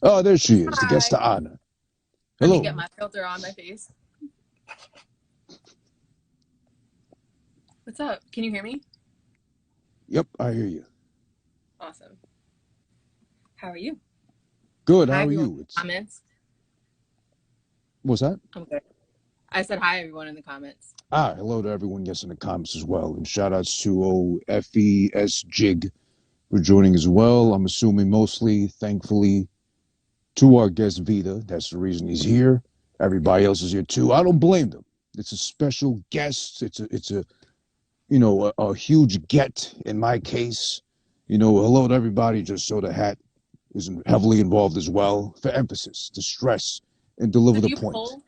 Oh, there she is, the guest Hi. of honor. Let me get Hello. my filter on my face. What's up? Can you hear me? Yep, I hear you. Awesome. How are you? Good. Hi, How are everyone you? in the It's comments. what's that? I'm good. I said hi, everyone in the comments. Hello to everyone. Yes, in the comments as well, and shout outs to OFES Jig for joining as well. I'm assuming mostly, thankfully, to our guest Vita. That's the reason he's here. Everybody else is here too. I don't blame them. It's a special guest. It's a a huge get in my case. Hello to everybody. Just so the hat is heavily involved as well for emphasis, to stress and So deliver do the you point. pull?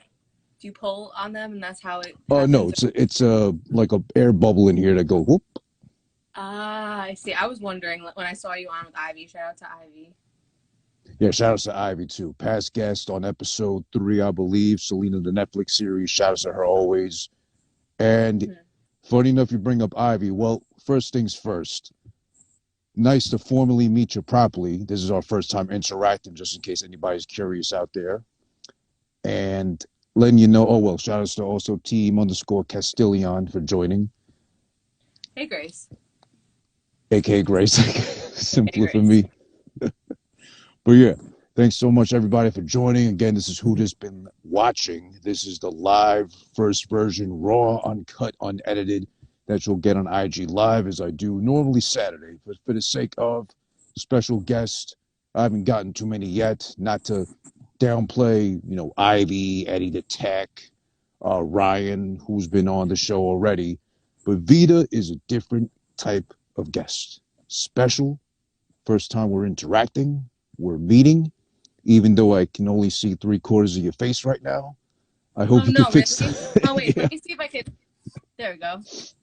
Do you pull on them, and that's how it No, happens? it's like a air bubble in here that go whoop. Ah, I see. I was wondering when I saw you on with Ivy. Shout out to Ivy. Yeah, shout outs to Ivy too. Past guest on episode 3, I believe. Selena, the Netflix series. Shout outs to her always. And Mhm. funny enough, you bring up Ivy. Well, first things first. Nice to formally meet you properly. This is our first time interacting, just in case anybody's curious out there. And letting you know, oh well, shout outs to also team underscore Castilian for joining, Hey, Grace. aka Grace, Hey, simpler for Grace. me. But yeah, thanks so much everybody for joining. Again, this is who has been watching. This is the live first version, raw, uncut, unedited, that you'll get on IG Live as I do normally Saturday. But for the sake of special guest, I haven't gotten too many yet. Not to downplay, Ivy, Eddie the Tech, Ryan, who's been on the show already. But Vita is a different type of guest. Special. First time we're interacting, we're meeting, even though I can only see three-quarters of your face right now. I Oh hope you can no, fix really? that. Oh wait, Yeah, let me see if I can. There we go. Is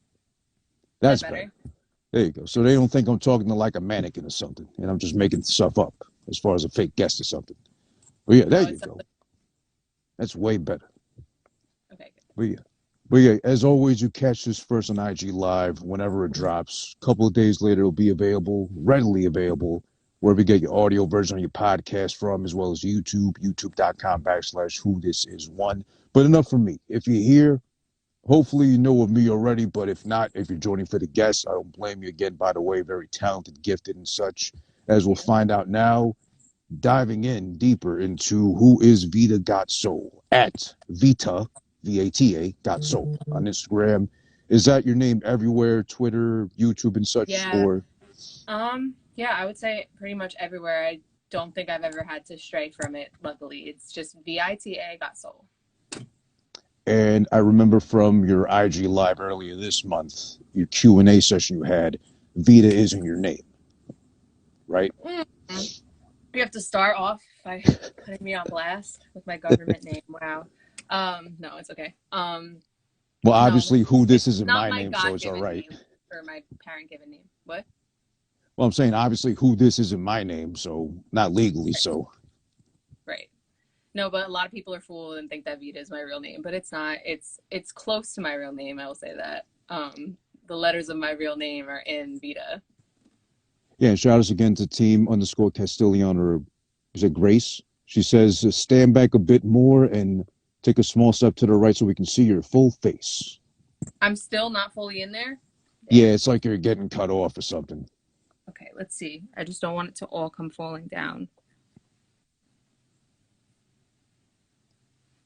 that that's better. better? There you go. So they don't think I'm talking to like a mannequin or something, and I'm just making stuff up as far as a fake guest or something. But yeah, there No, you it's not. go. That's way better. Okay. But yeah. But yeah, as always, you catch this first on IG Live whenever it drops. A couple of days later, it'll be available, readily available, wherever you get your audio version of your podcast from, as well as YouTube, youtube.com/ who this is one. But enough from me. If you're here, hopefully you know of me already. But if not, if you're joining for the guests, I don't blame you again, by the way, very talented, gifted, and such. As we'll Thank you. find out now, diving in deeper into who is Vita Got Soul at Vita, VATA, Got Soul on Instagram. Is that your name everywhere, Twitter, YouTube, and such? Yeah. Or, Yeah, I would say pretty much everywhere. I don't think I've ever had to stray from it, luckily. It's just VITA got soul. and I remember from your IG live earlier this month, your Q&A session you had, Vita isn't your name, right? Mm-hmm. You have to start off by putting me on blast with my government name. Wow. No, it's okay. Well, No, obviously, who it's this isn't not my my name, so it's all God-given right. name or my parent-given name. What? Well, I'm saying obviously, who this isn't my name, so not legally, Right. so Right. No, but a lot of people are fooled and think that Vita is my real name, but it's not. It's close to my real name. I will say that. The letters of my real name are in Vita. yeah, shout outs again to team underscore Castilian, or is it Grace? She says, stand back a bit more and take a small step to the right so we can see your full face. I'm still not fully in there. Yeah, Damn. it's like you're getting cut off or something. Okay, let's see. I just don't want it to all come falling down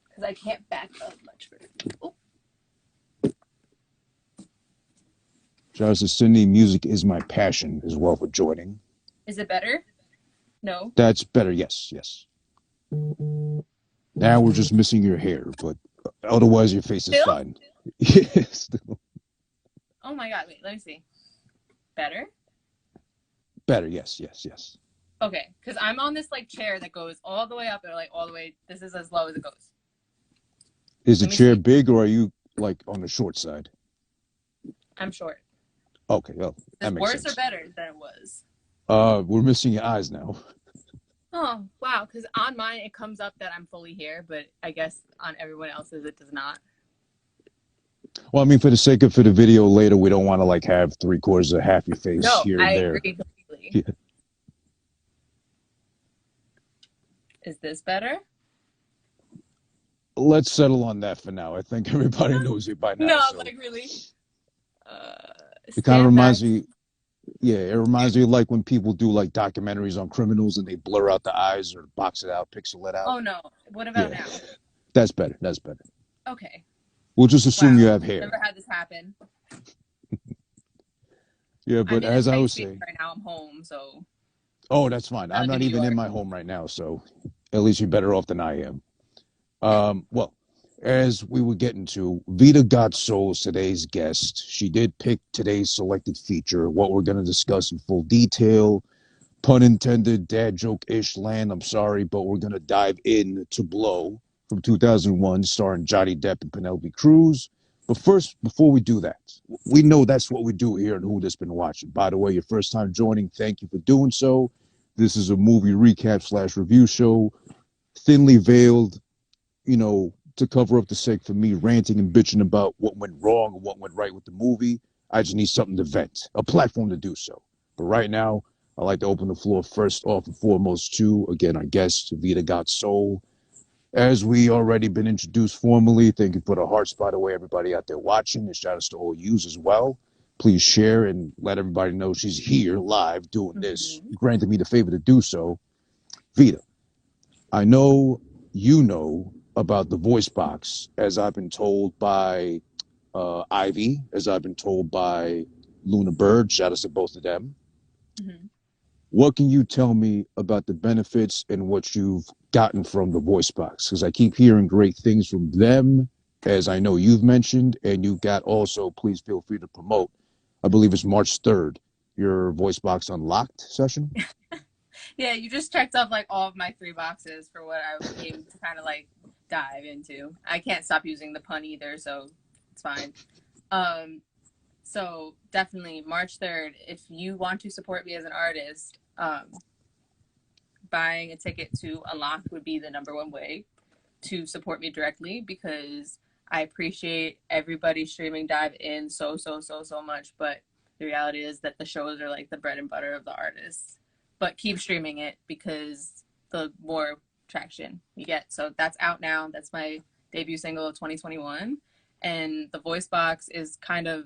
because I can't back up much for it. Oh, Shout outs to Cindy. Music is my passion as well for joining. is it better? No. That's better. Yes, yes. Now we're just missing your hair, but otherwise your face is Still? fine. Yes. Oh my God. Wait, let me see. Better? Better. Yes, yes, yes. Okay, because I'm on this like chair that goes all the way up or like all the way. This is as low as it goes. Is the Let me chair see. big or are you like on the short side? I'm short. Okay, well, Is that this makes worse or sense. better than it was? We're missing your eyes now. Oh, wow. Because on mine, it comes up that I'm fully here, but I guess on everyone else's, it does not. Well, I mean, for the sake of for the video later, we don't want to like have three-quarters of half your face No, here I and there. agree completely. Yeah. Is this better? Let's settle on that for now. I think everybody knows it by now. No, So like really. Uh, it kind of stand back. reminds me, yeah, it reminds me of like when people do like documentaries on criminals and they blur out the eyes or box it out, pixel it out. Oh no. What about Yeah, now? that's better. That's better. Okay. We'll just assume you Wow. have hair. Never had this happen. Yeah, I'm but in a as I safe was space saying, right now. I'm home, so oh, that's fine. I I'm live in not New even in York. my home right now, so at least you're better off than I am. Well, as we were getting to, Vita Got Soul's today's guest. She did pick today's selected feature, what we're going to discuss in full detail. Pun intended, dad joke ish land. I'm sorry, but we're going to dive in to Blow from 2001, starring Johnny Depp and Penelope Cruz. But first, before we do that, we know that's what we do here at Who This Been Watching. By the way, your first time joining, thank you for doing so. This is a movie recap slash review show, thinly veiled, to cover up the sake for me ranting and bitching about what went wrong or what went right with the movie. I just need something to vent, a platform to do so. But right now, I'd like to open the floor first off and foremost to, again, our guest, Vita Got Soul. As we already been introduced formally, thank you for the hearts, by the way, everybody out there watching, and shout outs to all yous as well. Please share and let everybody know she's here live doing this, Mm-hmm. granting me the favor to do so. Vita, I know you know about the voice box, as I've been told by Ivy, as I've been told by Luna Bird. Shout out to both of them. Mm-hmm. What can you tell me about the benefits and what you've gotten from the voice box? Because I keep hearing great things from them, as I know you've mentioned, and you got also, please feel free to promote. I believe it's March 3rd, your voice box unlocked session. Yeah, you just checked off like all of my three boxes for what I came to kind of like dive into. I can't stop using the pun either, so it's fine. Um, so definitely March 3rd, if you want to support me as an artist, buying a ticket to Unlocked would be the number one way to support me directly because I appreciate everybody streaming Dive in so much, but the reality is that the shows are like the bread and butter of the artists. But keep streaming it because the more traction you get. So that's out now. That's my debut single of 2021. And the voice box is kind of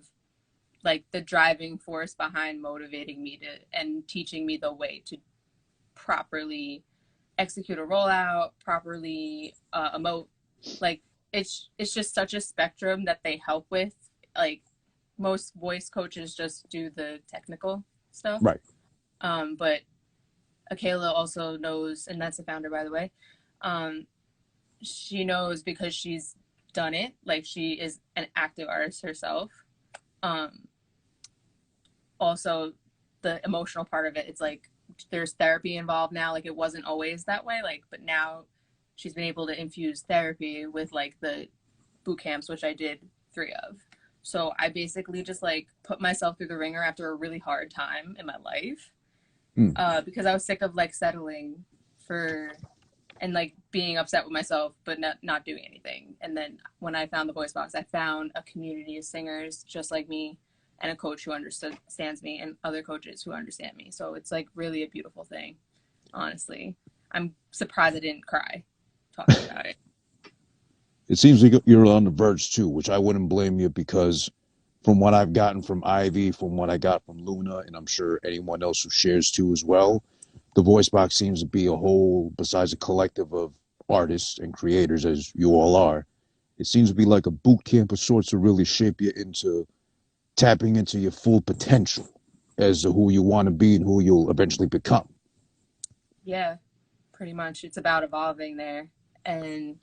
like the driving force behind motivating me to and teaching me the way to properly execute a rollout, properly emote. Like it's just such a spectrum that they help with. Like most voice coaches just do the technical stuff, Right. but Capicola also knows, and that's the founder, by the way. Um, she knows because she's done it. Like she is an active artist herself. Um, Also, the emotional part of it, it's like there's therapy involved now. Like it wasn't always that way. Like, but now she's been able to infuse therapy with like the boot camps, which I did 3 of. So I basically just like put myself through the ringer after a really hard time in my life Mm. because I was sick of like settling for and like being upset with myself but not doing anything. And then when I found the voice box, I found a community of singers just like me and a coach who understands me and other coaches who understand me. So it's like really a beautiful thing, honestly. I'm surprised I didn't cry talking about it. It seems like you're on the verge too, which I wouldn't blame you because from what I've gotten from Ivy, from what I got from Luna, and I'm sure anyone else who shares too as well, the voice box seems to be a whole, besides a collective of artists and creators as you all are, it seems to be like a boot camp of sorts to really shape you into tapping into your full potential as to who you want to be and who you'll eventually become. Yeah, pretty much. It's about evolving there. And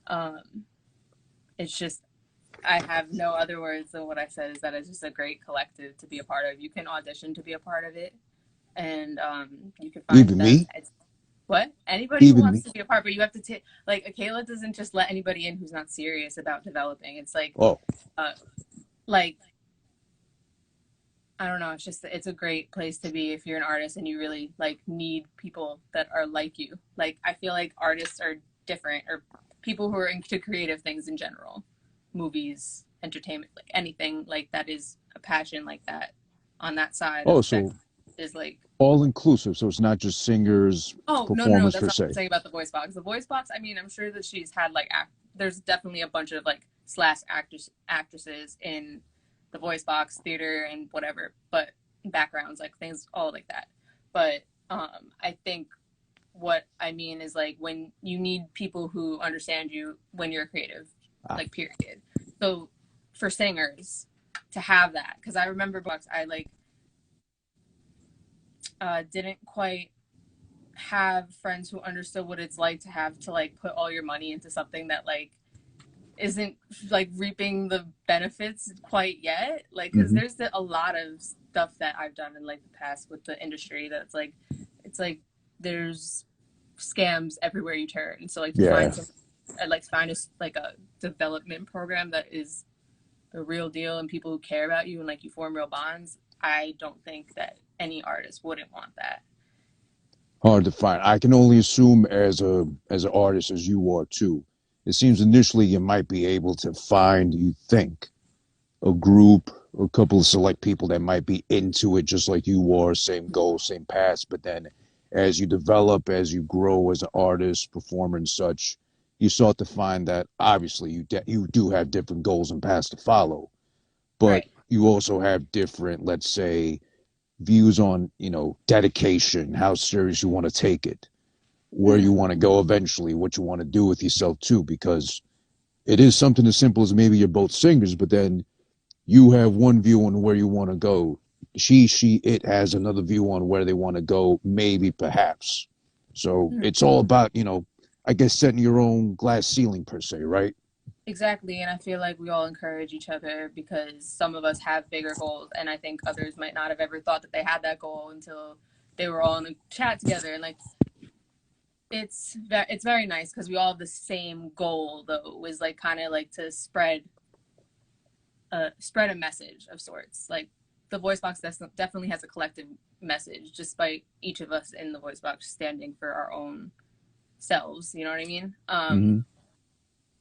um, it's just, I have no other words than what I said is that it's just a great collective to be a part of. You can audition to be a part of it, and you can find Even them. me, It's, what? Anybody who even wants me. to be a part, but you have to take, like, Capicola doesn't just let anybody in who's not serious about developing. It's Oh, uh, like, I don't know. It's just, it's a great place to be if you're an artist and you really like need people that are like you. Like, I feel like artists are different, or people who are into creative things in general, movies, entertainment, like anything like that is a passion like that on that side of oh, the so spectrum is like All inclusive, so it's not just singers, Oh, no, no, no. performers That's per not what I'm se. saying about the voice box. The voice box, I mean, I'm sure that she's had like there's definitely a bunch of like slash actresses in the voice box theater and whatever, but backgrounds, like things all like that. But I think what I mean is like when you need people who understand you when you're creative, Ah, like period. So for singers to have that, because I remember books, I like didn't quite have friends who understood what it's like to have to like put all your money into something that like isn't like reaping the benefits quite yet, like because hmm. there's a lot of stuff that I've done in like the past with the industry that's like it's like there's scams everywhere you turn, so like to Yeah, find some I'd like to find a like a development program that is the real deal and people who care about you and like you form real bonds. I don't think that any artist wouldn't want that. hard to find. I can only assume as an artist as you are too. It seems initially you might be able to find, you think, a group, a couple of select people that might be into it just like you are, same goal, same paths. But then as you develop, as you grow as an artist, performer, and such, you start to find that obviously you do have different goals and paths to follow, but Right. you also have different, let's say, views on dedication, how serious you want to take it, where you Mm-hmm. want to go eventually, what you want to do with yourself too, because it is something as simple as maybe you're both singers, but then you have one view on where you want to go. It has another view on where they want to go, maybe, perhaps. So Mm-hmm. it's all about, I guess, setting your own glass ceiling per se, right? Exactly, and I feel like we all encourage each other because some of us have bigger goals, and I think others might not have ever thought that they had that goal until they were all in a chat together. And like, it's very nice because we all have the same goal, though, was like kind of like to spread a message of sorts. Like the voice box definitely has a collective message, despite each of us in the voice box standing for our own selves. You know what I mean? Mm-hmm.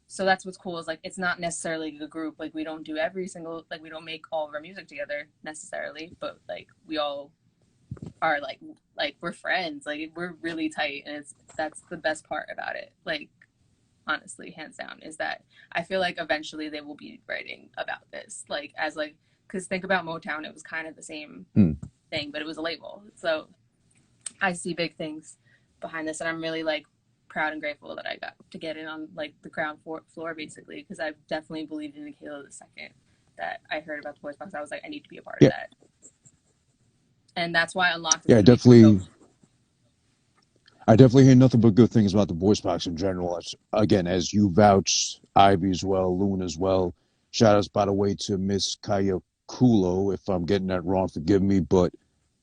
So that's what's cool is like it's not necessarily a group, like we don't do every single, like we don't make all of our music together necessarily, but like we all are like we're friends, like we're really tight, and it's that's the best part about it, like honestly, hands down, is that I feel like eventually they will be writing about this, like as like because think about Motown, it was kind of the same Mm. thing, but it was a label. So I see big things behind this, and I'm really like proud and grateful that I got to get in on like the ground floor basically, because I definitely believed in Nikhil the second that I heard about the voice box. I was like, I need to be a part of Yeah, that, and that's why Unlocked is yeah, going to be so. definitely. I definitely hear nothing but good things about the voice box in general. Again, as you vouch, Ivy as well, Loon as well. Shout outs, by the way, to Miss Kulo. If I'm getting that wrong, forgive me, but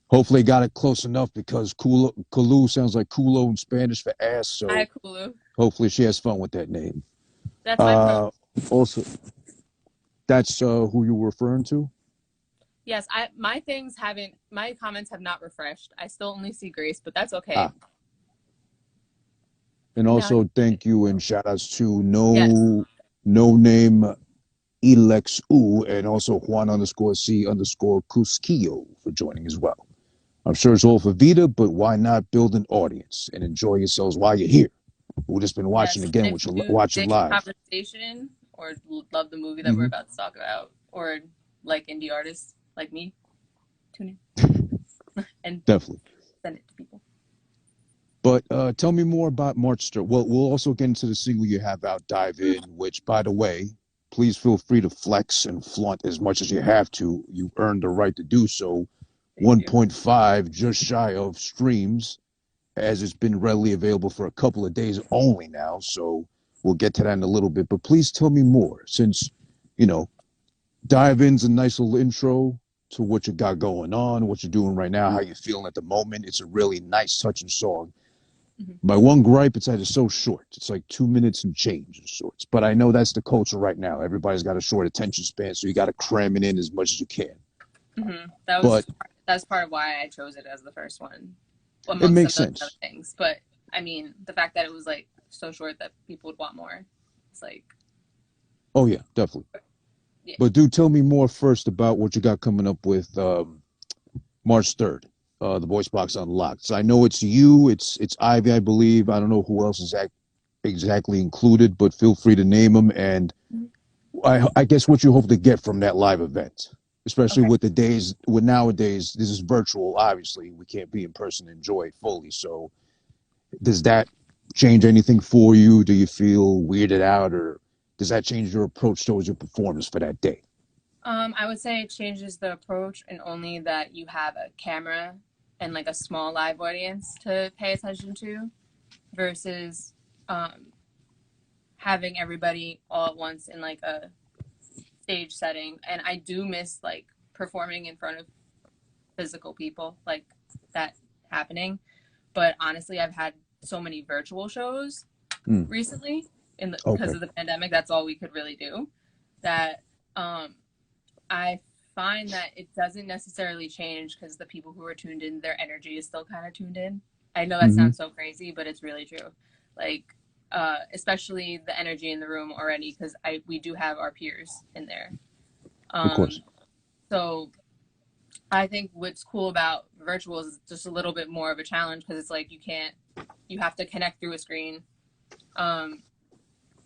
hopefully got it close enough because Kulu sounds like culo in Spanish for ass. Hi, So Kulu. hopefully she has fun with that name. That's my pro. Uh, Also, that's who you were referring to. Yes, I my comments have not refreshed. I still only see Grace, but that's okay. Ah, and Now, also thank you and shout outs to yes, no name Elex U and also Juan underscore C underscore Cusquillo for joining as well. I'm sure it's all for Vita, but why not build an audience and enjoy yourselves while you're here? We've just been watching yes, and again, if which you you're do watching dig the live. conversation or love the movie that we're Mm-hmm. about to talk about, or like indie artists like me, tune in and Definitely. send it to people. But tell me more about March 3rd. Well, we'll also get into the single you have out, Dive In, which, by the way, please feel free to flex and flaunt as much as you have to. You earned the right to do so. Thank you. 1.5, just shy of streams, as it's been readily available for a couple of days only now. So we'll get to that in a little bit. But please tell me more, since, you know, Dive In's a nice little intro to what you got going on, what you're doing right now, how you're feeling at the moment. It's a really nice, touching song. Mm-hmm. My one gripe is that it's so short. It's like 2 minutes and change of sorts. But I know that's the culture right now. Everybody's got a short attention span, so you got to cram it in as much as you can. Mm-hmm. But That's part of why I chose it as the first one, it amongst makes some other sense. things. But I mean, the fact that it was like so short that people would want more, it's like, Oh, yeah, definitely. yeah. But do tell me more first about what you got coming up with March 3rd. the voice box unlocked. So I know it's you, it's Ivy, I believe. I don't know who else is exactly included, but feel free to name them. And I guess what you hope to get from that live event, especially Okay. with the days, with nowadays, this is virtual. Obviously, we can't be in person and enjoy it fully. So does that change anything for you? Do you feel weirded out, or does that change your approach towards your performance for that day? I would say it changes the approach and only that you have a camera and like a small live audience to pay attention to versus um, having everybody all at once in like a stage setting. And I do miss like performing in front of physical people, like that happening. But honestly, I've had so many virtual shows Mm, recently because okay. of the pandemic. That's all we could really do. That um, I find that it doesn't necessarily change because the people who are tuned in, their energy is still kind of tuned in. I know that Hmm. sounds so crazy, but it's really true. Like, especially the energy in the room already, because we do have our peers in there. Of course. Um, so I think what's cool about virtual is just a little bit more of a challenge because it's like you have to connect through a screen. Um,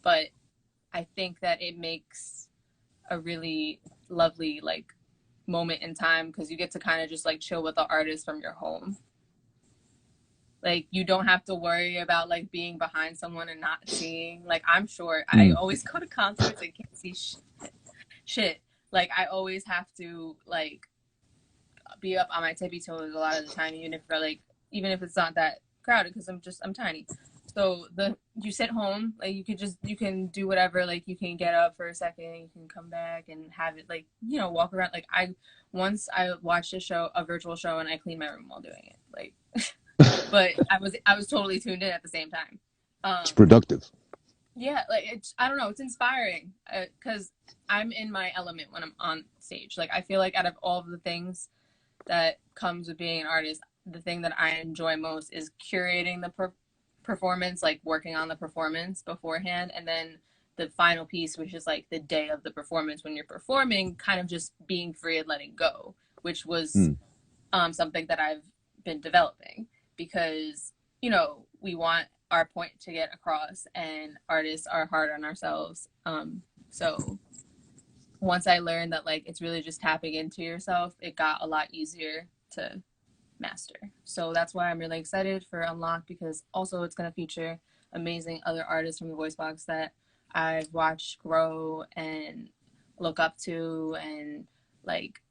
but I think that it makes a really lovely like moment in time because you get to kind of just like chill with the artist from your home. Like you don't have to worry about like being behind someone and not seeing. Like I'm sure I Mm, always go to concerts and can't see shit. Like I always have to like be up on my tippy toes a lot of the time, even if it's not that crowded because I'm tiny. So the you sit home, like you can do whatever, like you can get up for a second, you can come back and have it like, walk around. Like I watched a virtual show and I cleaned my room while doing it. Like but I was totally tuned in at the same time. it's Um productive. yeah, like I don't know, it's inspiring because I'm in my element when I'm on stage. Like I feel like out of all of the things that comes with being an artist, the thing that I enjoy most is curating the performance, like working on the performance beforehand, and then the final piece, which is like the day of the performance when you're performing, kind of just being free and letting go, which was Mm. something that I've been developing because, we want our point to get across, and artists are hard on ourselves. So once I learned that like it's really just tapping into yourself, it got a lot easier to master. So that's why I'm really excited for Unlock because also it's going to feature amazing other artists from the Voice Box that I've watched grow and look up to, and like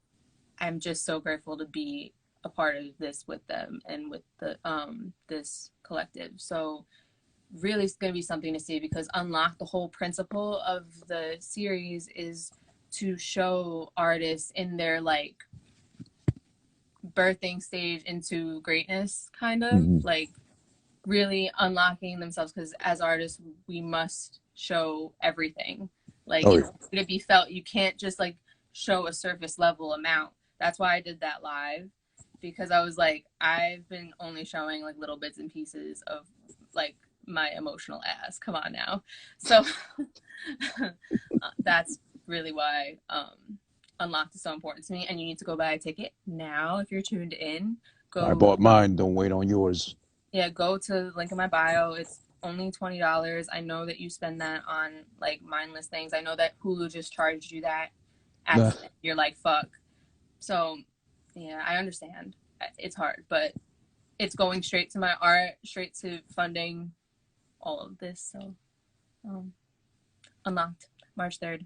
I'm just so grateful to be a part of this with them and with the this collective. So really it's going to be something to see because Unlock, the whole principle of the series is to show artists in their like birthing stage into greatness, kind of Hmm. like really unlocking themselves because as artists we must show everything, like Oh in yeah. order to be felt. You can't just like show a surface level amount. That's why I did that live, because I was like, I've been only showing like little bits and pieces of like my emotional ass, come on now. So that's really why Unlocked is so important to me, and you need to go buy a ticket now if you're tuned in. I Go, bought mine. Don't wait on yours. yeah, go to the link in my bio. It's only $20. I know that you spend that on like mindless things. I know that Hulu just charged you that Nah. accident. You're like, fuck. So, yeah, I understand. It's hard, but it's going straight to my art, straight to funding all of this. So, um, Unlocked, March 3rd.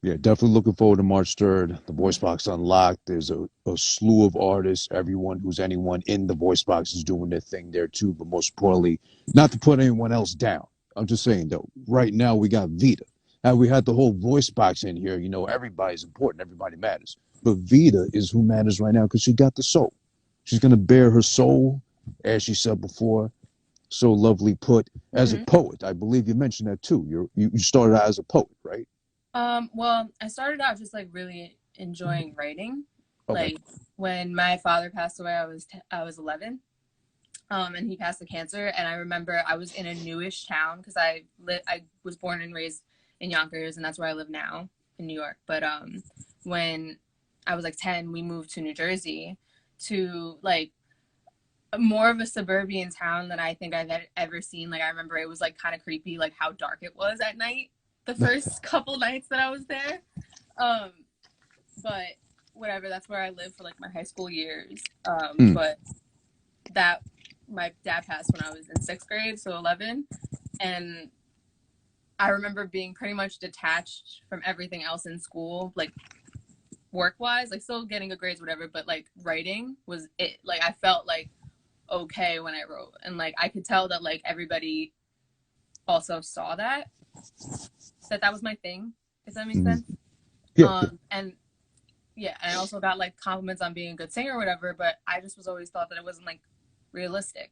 Yeah, definitely looking forward to March 3rd. The Voice Mm-hmm. Box Unlocked. There's a slew of artists. Everyone who's anyone in the Voice Box is doing their thing there too. But most importantly, not to put anyone else down. I'm just saying though, right now we got Vita. And we had the whole Voice Box in here. You know, everybody's important. Everybody matters. But Vita is who matters right now because she got the soul. She's going to bear her soul, as she said before. So lovely put. As a Mm-hmm. poet, I believe you mentioned that too. You started out as a poet, right? Well, I started out just like really enjoying writing. Okay. Like when my father passed away, I was 11. And he passed of cancer. And I remember I was in a newish town because I was born and raised in Yonkers, and that's where I live now in New York. But when I was like 10, we moved to New Jersey, to like more of a suburban town than I think I've ever seen. Like I remember it was like kind of creepy, like how dark it was at night the first couple nights that I was there. But whatever, that's where I lived for like my high school years. But that my dad passed when I was in 6th grade, so 11, and I remember being pretty much detached from everything else in school, like work wise, like still getting good grades, whatever, but like writing was it. Like I felt like okay when I wrote, and like I could tell that like everybody also saw that was my thing, if that makes sense. Yeah. And yeah, and I also got like compliments on being a good singer or whatever, but I just was always thought that it wasn't like realistic.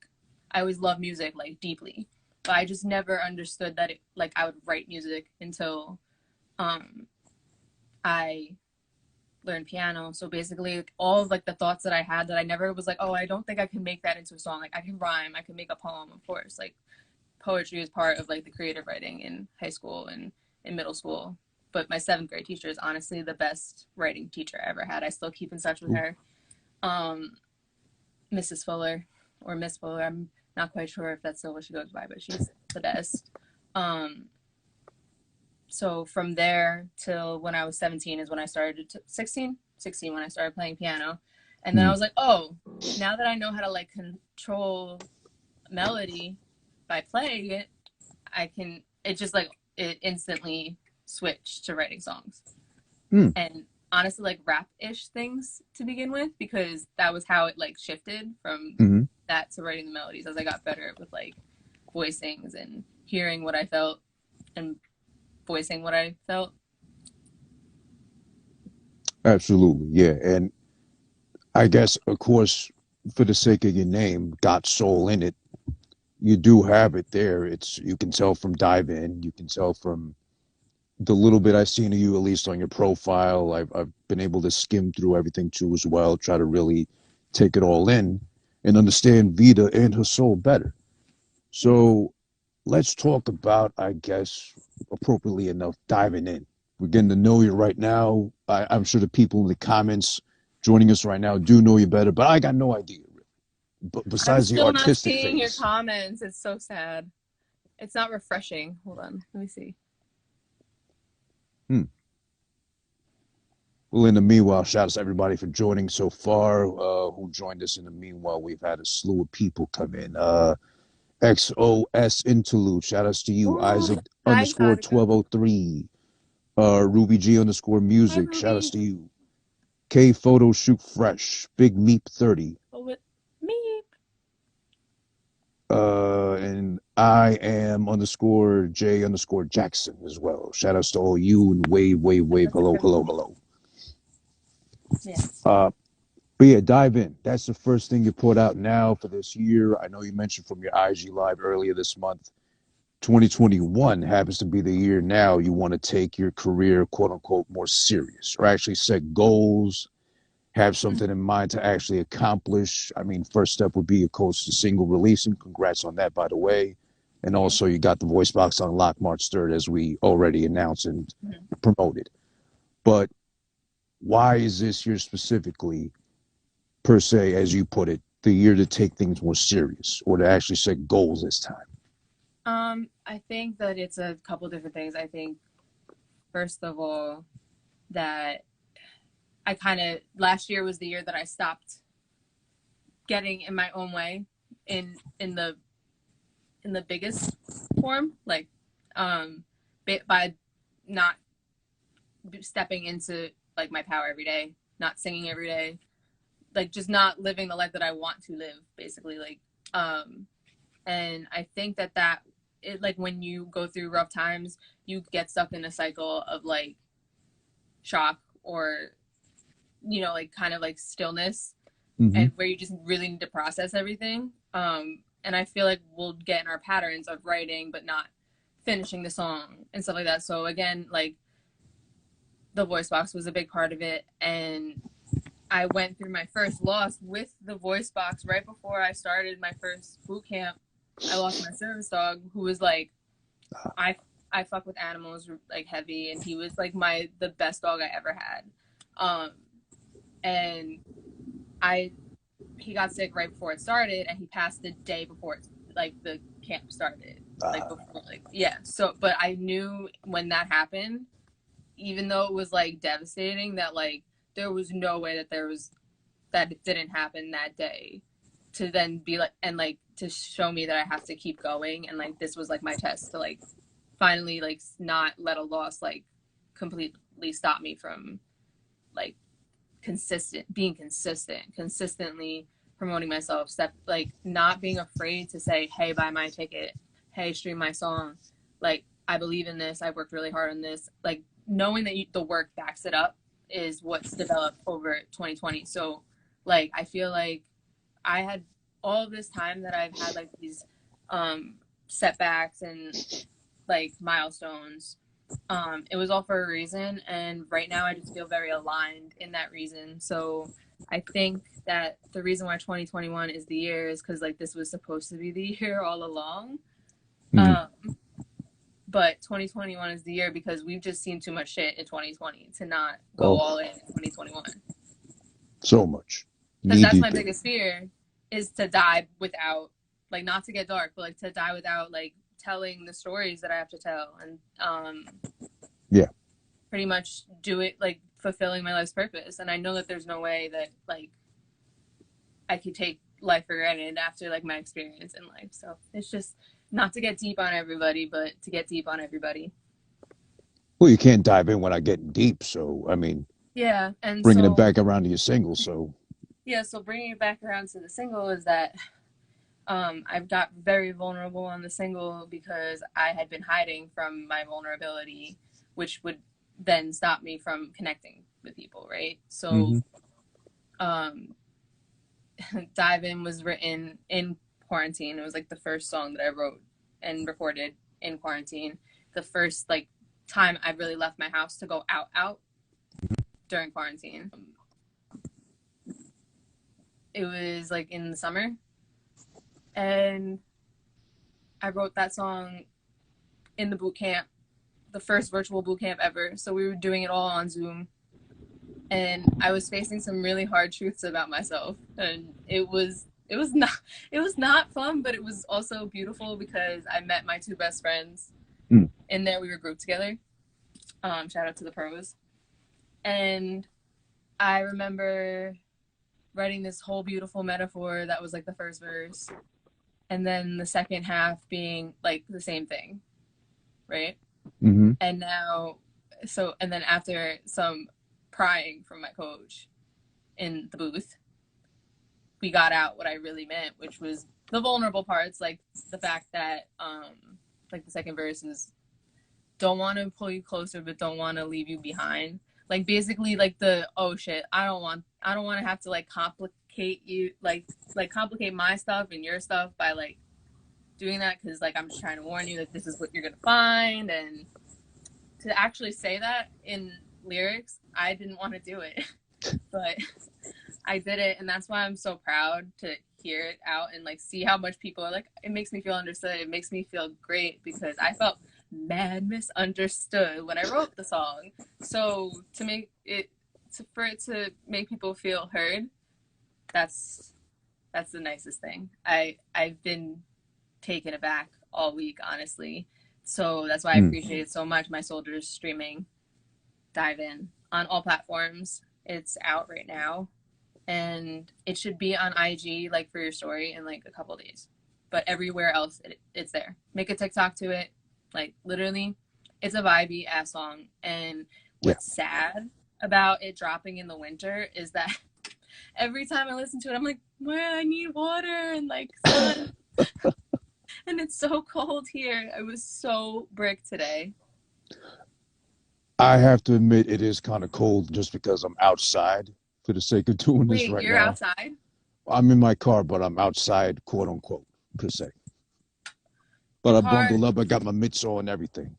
I always loved music like deeply, but I just never understood that it like I would write music until I learned piano. So basically like, all of like the thoughts that I had that I never was like, oh, I don't think I can make that into a song. Like I can rhyme, I can make a poem, of course. Like poetry is part of like the creative writing in high school and in middle school. But my 7th grade teacher is honestly the best writing teacher I ever had. I still keep in touch with her. Mrs. Fuller or Miss Fuller. I'm not quite sure if that's still what she goes by, but she's the best. So from there till when I was 17 is when I started 16 when I started playing piano. And then I was like, oh, now that I know how to like control melody by playing it, it just like it instantly switched to writing songs. And honestly like rap-ish things to begin with, because that was how it like shifted from that to writing the melodies as I got better with like voicings and hearing what I felt and voicing what I felt. Absolutely, yeah. And I guess, of course, for the sake of your name, got soul in it. You do have it there. You can tell from Dive In. You can tell from the little bit I've seen of you, at least on your profile. I've been able to skim through everything too as well, try to really take it all in and understand Vita and her soul better. So let's talk about, I guess, appropriately enough, diving in. We're getting to know you right now. I'm sure the people in the comments joining us right now do know you better, but I got no idea. But I'm besides the still not artistic seeing your phase. comments. It's so sad. It's not refreshing. Hold on. Let me see. Well, in the meanwhile, shout out to everybody for joining so far. Who joined us in the meanwhile? We've had a slew of people come in. XOS Interlude, shout outs to you. Oh, Isaac hi, underscore Exotica. 1203. Ruby G underscore Hi, music, shout outs Ruby. to you. K Photo Shoot Fresh, Big Meep 30. Oh, with me. And I am underscore J underscore Jackson as well. Shout outs to all you and wave. Hello. Yes. But yeah, dive in. That's the first thing you put out now for this year. I know you mentioned from your IG live earlier this month, 2021 happens to be the year now you want to take your career, quote unquote, more serious, or actually set goals, have something in mind to actually accomplish. I mean, first step would be, of course, the single releasing. Congrats on that, by the way. And also, you got the voice box on lock March 3rd, as we already announced and promoted. But why is this year specifically, per se, as you put it, the year to take things more serious or to actually set goals this time? I think that it's a couple different things. I think, first of all, that I kind of last year was the year that I stopped getting in my own way in the biggest form, like by not stepping into like my power every day, not singing every day, like just not living the life that I want to live, basically. Like and I think that it, like when you go through rough times, you get stuck in a cycle of like shock or like kind of like stillness, and where you just really need to process everything. And I feel like we'll get in our patterns of writing but not finishing the song and stuff like that. So again, like the voice box was a big part of it, and I went through my first loss with the voice box right before I started my first boot camp. I lost my service dog, who was like, I fuck with animals like heavy, and he was like the best dog I ever had. And I he got sick right before it started, and he passed the day before like the camp started, like before, like yeah. So, but I knew when that happened, even though it was like devastating, that like there was no way that it didn't happen that day, to then be like, and like to show me that I have to keep going, and like this was like my test to like finally like not let a loss like completely stop me from like consistently promoting myself, like not being afraid to say, hey, buy my ticket, hey, stream my song, like I believe in this, I worked really hard on this, like knowing that the work backs it up is what's developed over 2020. So like I feel like I had all of this time that I've had like these setbacks and like milestones. It was all for a reason, and right now I just feel very aligned in that reason. So I think that the reason why 2021 is the year is because like this was supposed to be the year all along. But 2021 is the year because we've just seen too much shit in 2020 to not go all in 2021. So much. Because that's my biggest fear, is to die without, like, not to get dark, but like to die without like telling the stories that I have to tell, and pretty much do it like fulfilling my life's purpose. And I know that there's no way that like I could take life for granted after like my experience in life. So it's just not to get deep on everybody, but to get deep on everybody. Well, you can't dive in without getting deep. So I mean, yeah, and bringing it back around to your single. So yeah, so bringing it back around to the single is that I've got very vulnerable on the single because I had been hiding from my vulnerability, which would then stop me from connecting with people, right? So Dive In was written in quarantine. It was like the first song that I wrote and recorded in quarantine. The first like time I really left my house to go out during quarantine. It was like in the summer, and I wrote that song in the boot camp, the first virtual boot camp ever. So we were doing it all on Zoom, and I was facing some really hard truths about myself, and it was not fun, but it was also beautiful because I met my two best friends in there. We were grouped together. Shout out to the pros. And I remember writing this whole beautiful metaphor that was like the first verse, and then the second half being like the same thing, right? And now, and then after some prying from my coach in the booth, we got out what I really meant, which was the vulnerable parts, like the fact that like the second verse is, don't want to pull you closer but don't want to leave you behind, like basically like the, oh shit, I don't want to have to like complicate you, like complicate my stuff and your stuff by like doing that, because like I'm just trying to warn you that this is what you're gonna find. And to actually say that in lyrics, I didn't want to do it but I did it, and that's why I'm so proud to hear it out and like see how much people are like, it makes me feel understood. It makes me feel great because I felt mad misunderstood when I wrote the song. So to make it, for it to make people feel heard, that's the nicest thing. I've been taken aback all week, honestly. So that's why I appreciate it so much. My Soldiers streaming Dive In on all platforms. It's out right now, and it should be on IG like for your story in like a couple days. But everywhere else, it's there. Make a TikTok to it. Like literally, it's a vibey ass song. And what's sad about it dropping in the winter is that every time I listen to it, I'm like, well, I need water and like sun. And it's so cold here. I was so brick today. I have to admit it is kind of cold just because I'm outside for the sake of doing this right now. You're outside? I'm in my car, but I'm outside, quote unquote, per se. But I bundled up. I got my mitts on and everything.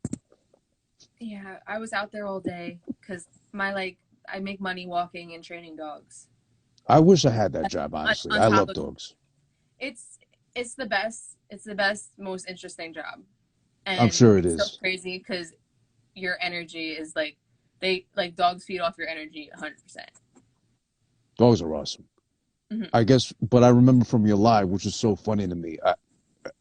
Yeah, I was out there all day because I make money walking and training dogs. I wish I had that job, honestly. I love dogs. It's the best. It's the best, most interesting job. And I'm sure it is. So crazy because your energy is like dogs feed off your energy 100%. Dogs are awesome. Mhm. I guess, but I remember from your live, which is so funny to me.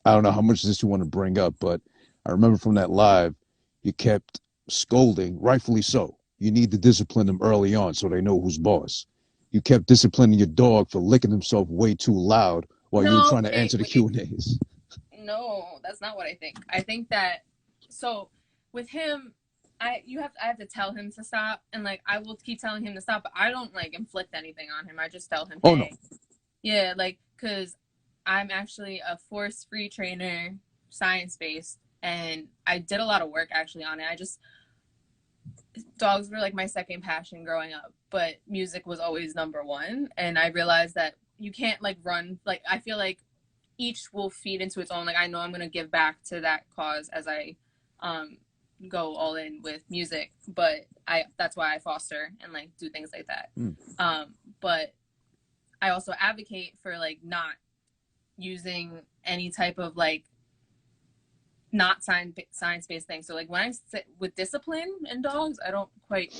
I don't know how much of this you want to bring up, but I remember from that live, you kept scolding, rightfully so. You need to discipline them early on so they know who's boss. You kept disciplining your dog for licking himself way too loud while you were No, trying to wait, answer the wait. Q&As. No, that's not what I think. I think that so with him, I have to tell him to stop, and like I will keep telling him to stop, but I don't like inflict anything on him. I just tell him, Oh no. hey, yeah, like because I'm actually a force-free trainer, science-based, and I did a lot of work actually on it. I just dogs were like my second passion growing up, but music was always number one, and I realized that you can't like run like I feel like each will feed into its own. Like I know I'm gonna give back to that cause as I um go all in with music, but I that's why I foster and like do things like that. Mm. But I also advocate for like not using any type of like not science based things. So like when I sit with discipline in dogs, I don't quite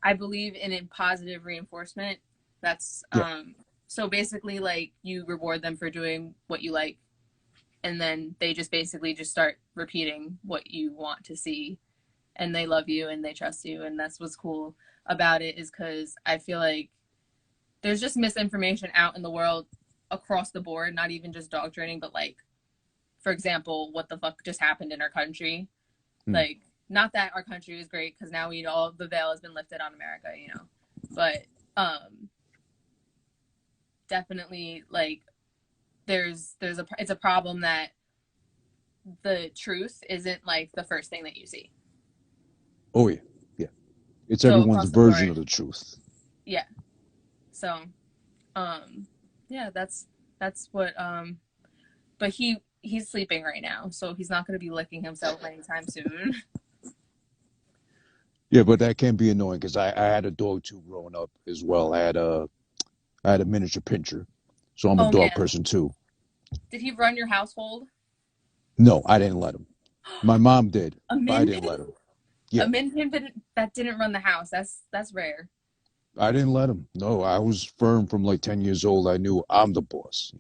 I believe in positive reinforcement. That's Yeah. so basically like you reward them for doing what you like, and then they just basically just start repeating what you want to see, and they love you and they trust you, and that's what's cool about it is because I feel like there's just misinformation out in the world across the board, not even just dog training, but like for example what the fuck just happened in our country. Mm. Like not that our country is great because now we all the veil has been lifted on America, you know, but definitely like there's a it's a problem that the truth isn't like the first thing that you see. Oh yeah. Yeah. It's So everyone's across the version board, of the truth. yeah. So yeah, that's what but he's sleeping right now, so he's not going to be licking himself anytime soon. Yeah, but that can be annoying because I had a dog too growing up as well. I had a miniature pincher, so I'm a Oh dog man, person too. did he run your household? No, I didn't let him. My mom did, A but I min didn't pin? let him. A Yeah, min pin that didn't run the house. That's rare. I didn't let him. No, I was firm from like 10 years old. I knew I'm the boss.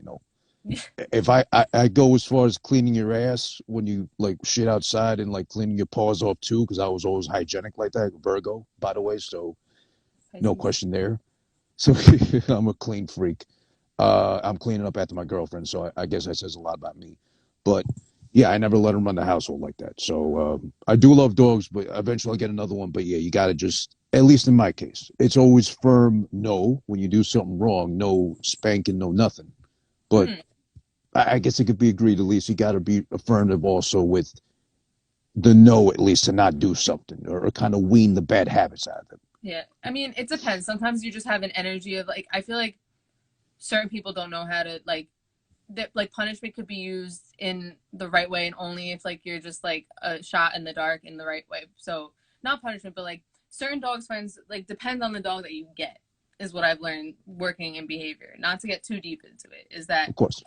If I go as far as cleaning your ass when you like shit outside and like cleaning your paws off too, because I was always hygienic like that. Virgo, by the way, so no Pisces. question there. So I'm a clean freak. I'm cleaning up after my girlfriend, so I guess that says a lot about me. But yeah, I never let him run the household like that. So I do love dogs, but eventually I'll get another one. But yeah, you got to just, at least in my case, it's always firm no when you do something wrong, no spanking, no nothing. But Hmm. I guess it could be agreed at least you got to be affirmative also with the no, at least to not do something or kind of wean the bad habits out of them. Yeah. I mean, it depends. Sometimes you just have an energy of like I feel like certain people don't know how to like that like punishment could be used in the right way and only if like you're just like a shot in the dark in the right way. So not punishment, but like certain dogs finds like depends on the dog that you get is what I've learned working in behavior. Not to get too deep into it, is that Of course.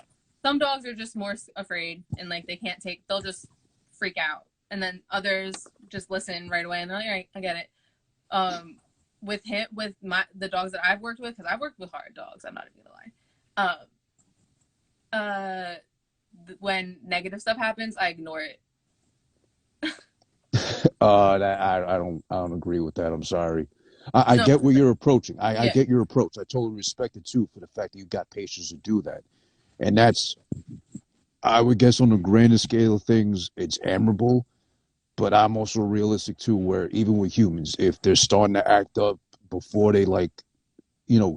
some dogs are just more afraid and like they can't take they'll just freak out. And then others just listen right away and they're like, all right, I get it. Um with him with my the dogs that I've worked with, because I've worked with hard dogs, I'm not even gonna lie. Uh when negative stuff happens, I ignore it. I don't agree with that. I'm sorry. I No, get where you're approaching. I yeah. get your approach. I totally respect it too for the fact that you've got patience to do that. And that's, I would guess, on the grander scale of things, it's admirable. But I'm also realistic too, where even with humans, if they're starting to act up before they like,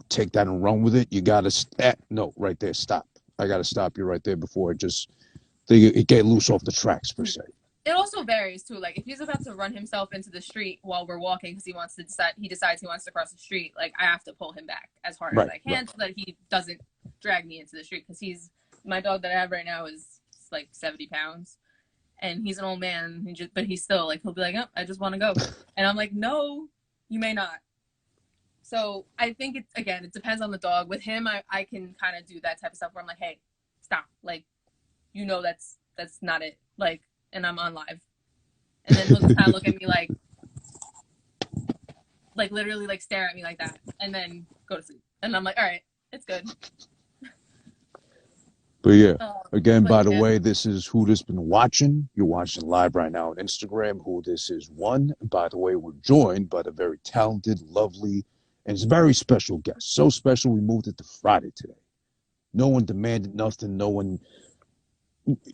take that and run with it, you gotta no, right there, stop. I gotta stop you right there before it get loose off the tracks per se. It also varies too. Like if he's about to run himself into the street while we're walking because he decides he wants to cross the street, like I have to pull him back as hard as Right, I right. can so that he doesn't drag me into the street because he's my dog that I have right now is like 70 pounds and he's an old man. But he's still like he'll be like, oh, I just want to go, and I'm like, no, you may not. So I think it's again, it depends on the dog. With him, I can kind of do that type of stuff where I'm like, hey, stop, like that's not it, like, and I'm on live, and then he'll just kind of look at me like literally like stare at me like that, and then go to sleep, and I'm like, all right, It's good. But yeah, Um, again, but by the yeah, way, this is Who This Been Watching. You're watching live right now on Instagram, Who This Is One. And by the way, we're joined by the very talented, lovely, and it's a very special guest. So special, we moved it to Friday today. No one demanded nothing. No one.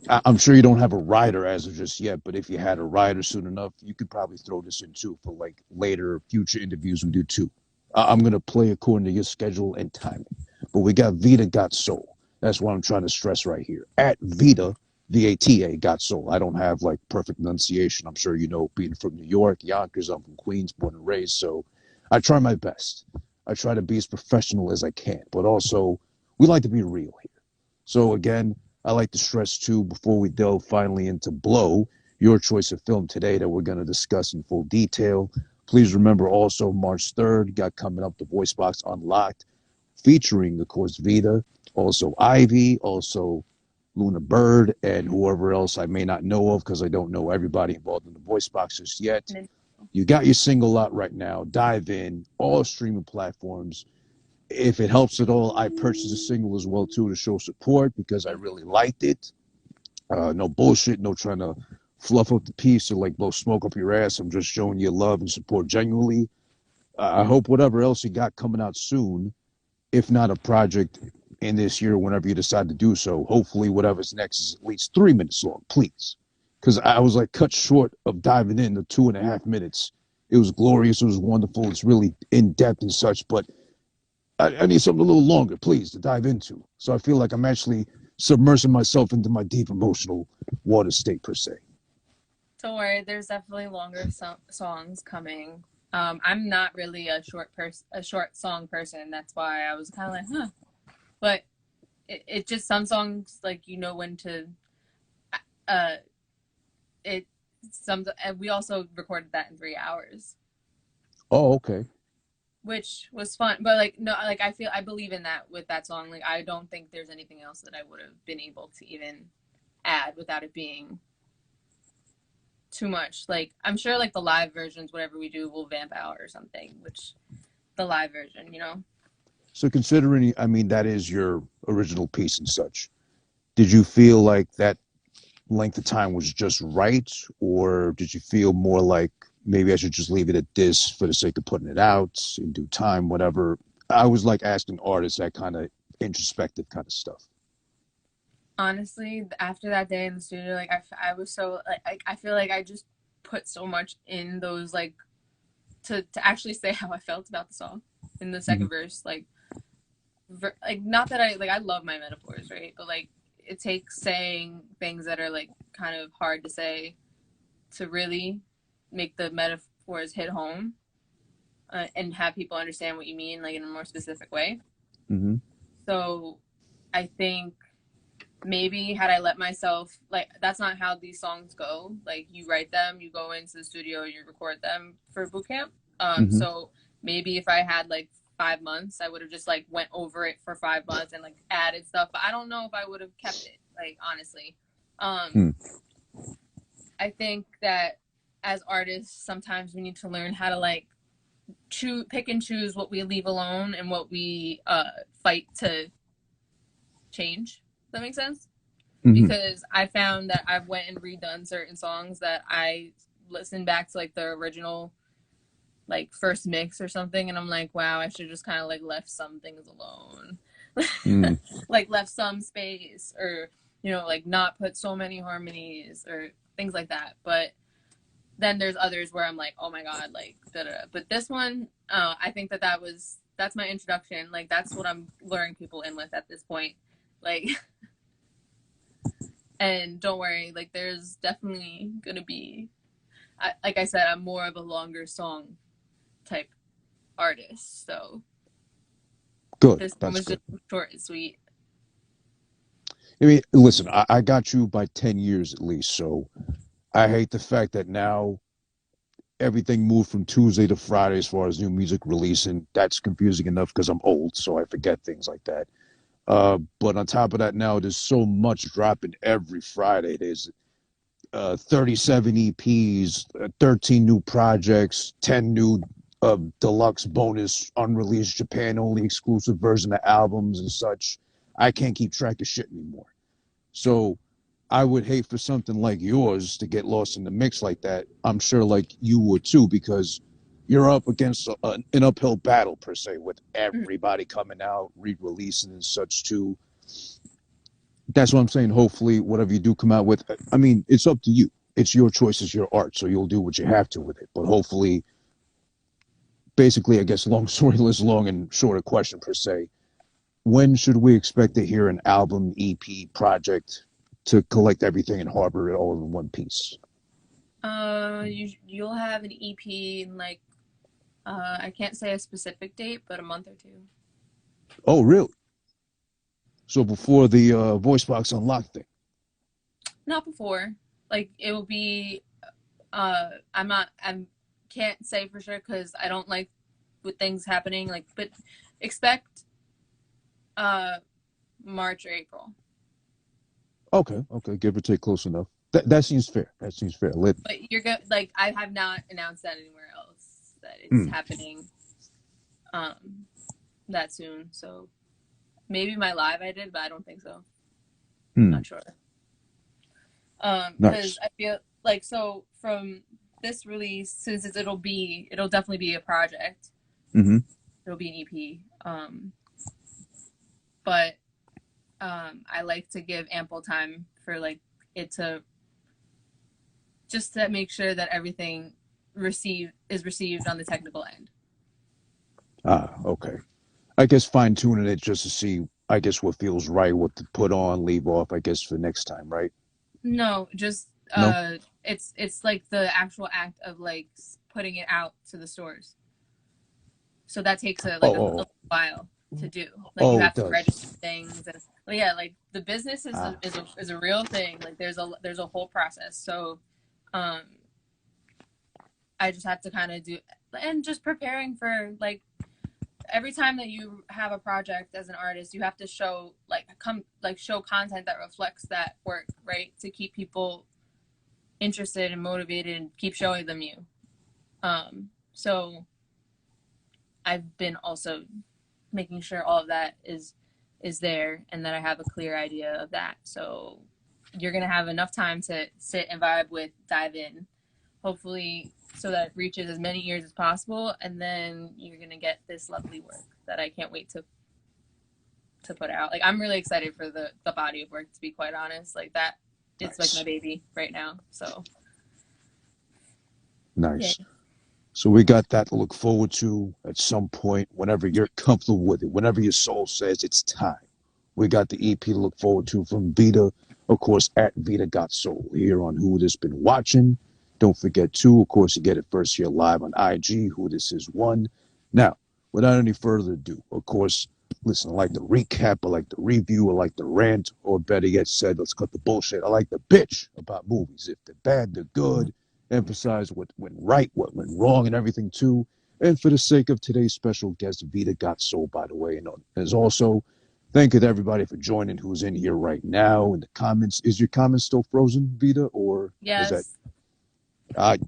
I'm sure you don't have a rider as of just yet, but if you had a rider soon enough, you could probably throw this in too for like later future interviews we do too. I'm gonna play according to your schedule and timing. But we got Vita Got Soul. That's what I'm trying to stress right here. At Vita, VATA Got Soul. I don't have like perfect enunciation. I'm sure you know, being from New York, Yonkers, I'm from Queens, born and raised. So I try my best. I try to be as professional as I can, but also we like to be real here. So again, I like to stress too, before we delve finally into Blow, your choice of film today that we're going to discuss in full detail. Please remember also March 3rd, got coming up the VOICEBOX Unlocked, featuring, of course, Vita, also Ivy, also Luna Bird, and whoever else I may not know of because I don't know everybody involved in the VOICEBOX just yet. You got your single out right now. Dive in, all streaming platforms. If it helps at all, I purchased a single as well too to show support because I really liked it. No bullshit, no trying to fluff up the piece or like blow smoke up your ass. I'm just showing you love and support genuinely. I hope whatever else you got coming out soon, if not a project in this year, whenever you decide to do so, hopefully whatever's next is at least 3 minutes long, please. Because I was like cut short of diving in the 2.5 minutes. It was glorious. It was wonderful. It's really in depth and such, but I need something a little longer, please, to dive into. So I feel like I'm actually submersing myself into my deep emotional water state, per se. don't worry. There's definitely longer songs coming. I'm not really a short song person. That's why I was kind of like, huh. But it just some songs like you know when to. Uh, it some and we also recorded that in 3 hours, Oh, okay. which was fun. But like no, like I believe in that with that song. Like I don't think there's anything else that I would have been able to even add without it being too much. Like I'm sure like the live versions, whatever we do, will vamp out or something. Which the live version, you know. So considering, I mean, that is your original piece and such, did you feel like that length of time was just right? Or did you feel more like maybe I should just leave it at this for the sake of putting it out in due time, whatever? I was like asking artists that kind of introspective kind of stuff. Honestly, after that day in the studio, like I was so like I feel like I just put so much in those like to actually say how I felt about the song in the Mm-hmm. second verse. Like not that I love my metaphors, right? But like it takes saying things that are like kind of hard to say to really make the metaphors hit home and have people understand what you mean like in a more specific way. Mm-hmm. So I think maybe had I let myself like that's not how these songs go. Like you write them, you go into the studio, you record them for boot camp. Mm-hmm. So maybe if I had like 5 months, I would have just like went over it for 5 months and like added stuff. But I don't know if I would have kept it, like honestly. Hmm. I think that as artists, sometimes we need to learn how to like pick and choose what we leave alone and what we fight to change. Does that make sense? Mm-hmm. Because I found that I've went and redone certain songs that I listened back to like the original like first mix or something and I'm like, wow, I should just kind of like left some things alone. Mm. Like left some space or you know like not put so many harmonies or things like that. But then there's others where I'm like, oh my god, like da-da. But this one I think that's my introduction. Like that's what I'm luring people in with at this point. Like and don't worry, like there's definitely gonna be like I said, I'm more of a longer song type artist, so Good. this one That's was good. just short and sweet. I mean, listen, I got you by 10 years at least. So I hate the fact that now everything moved from Tuesday to Friday as far as new music releasing. That's confusing enough because I'm old, so I forget things like that. But on top of that, now there's so much dropping every Friday. There's 37 EPs, 13 new projects, 10 new a deluxe bonus, unreleased Japan only exclusive version of albums and such. I can't keep track of shit anymore. So I would hate for something like yours to get lost in the mix like that. I'm sure like you would too, because you're up against an uphill battle per se with everybody coming out, re-releasing and such too. That's what I'm saying. Hopefully, whatever you do come out with, I mean, it's up to you. It's your choice, it's your art, so you'll do what you have to with it. But hopefully, basically, I guess, long story less long and shorter question per se. When should we expect to hear an album, EP, project to collect everything and harbor it all in one piece? You'll have an EP in like I can't say a specific date, but a month or two. Oh, really? So before the VoiceBox Unlocked thing? Not before. Like it will be. I'm not. I'm can't say for sure because I don't like with things happening. Like, but expect March or April. Okay, okay, give or take close enough. That seems fair. That seems fair. But you're good. Like I have not announced that anywhere else that it's happening that soon. So maybe my live I did, but I don't think so. Not sure. Because nice. I feel like so from this release, since it'll definitely be a project. It'll be an EP. But I like to give ample time for like it to just to make sure that everything is received on the technical end. Okay. I guess fine tuning it just to see, I guess, what feels right, what to put on, leave off, I guess, for next time, right? No, just no? It's like the actual act of like putting it out to the stores. So that takes a while to do. Like you have to register things and yeah, like the business is a real thing. Like there's a whole process. So I just have to kind of do and just preparing for like every time that you have a project as an artist, you have to show show content that reflects that work, right? To keep people interested and motivated and keep showing them you. So I've been also making sure all of that is there and that I have a clear idea of that. So you're going to have enough time to sit and dive in, hopefully so that it reaches as many ears as possible. And then you're going to get this lovely work that I can't wait to put out. Like, I'm really excited for the body of work, to be quite honest. Like that, it's nice. Like my baby right now. So. Nice. Yeah. So we got that to look forward to at some point, whenever you're comfortable with it, whenever your soul says it's time. We got the EP to look forward to from VITA, of course, at VITA Got Soul here on Who This Been Watching. Don't forget to, of course, you get it first here live on IG, Who This Is One. Now, without any further ado, of course, listen, I like the recap, I like the review, I like the rant, or better yet said, let's cut the bullshit. I like the bitch about movies. If they're bad, they're good. Emphasize what went right, what went wrong, and everything too. And for the sake of today's special guest, VITA Got Soul, by the way, and as also thank you to everybody for joining who's in here right now in the comments. Is your comments still frozen, VITA, or yes? Is that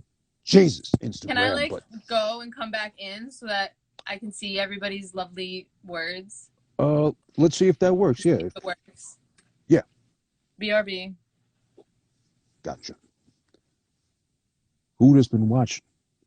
Jesus, Instagram? Can I go and come back in so that I can see everybody's lovely words? Let's see if that works. Yeah, if it works. Yeah. BRB. Gotcha. Who has been watching?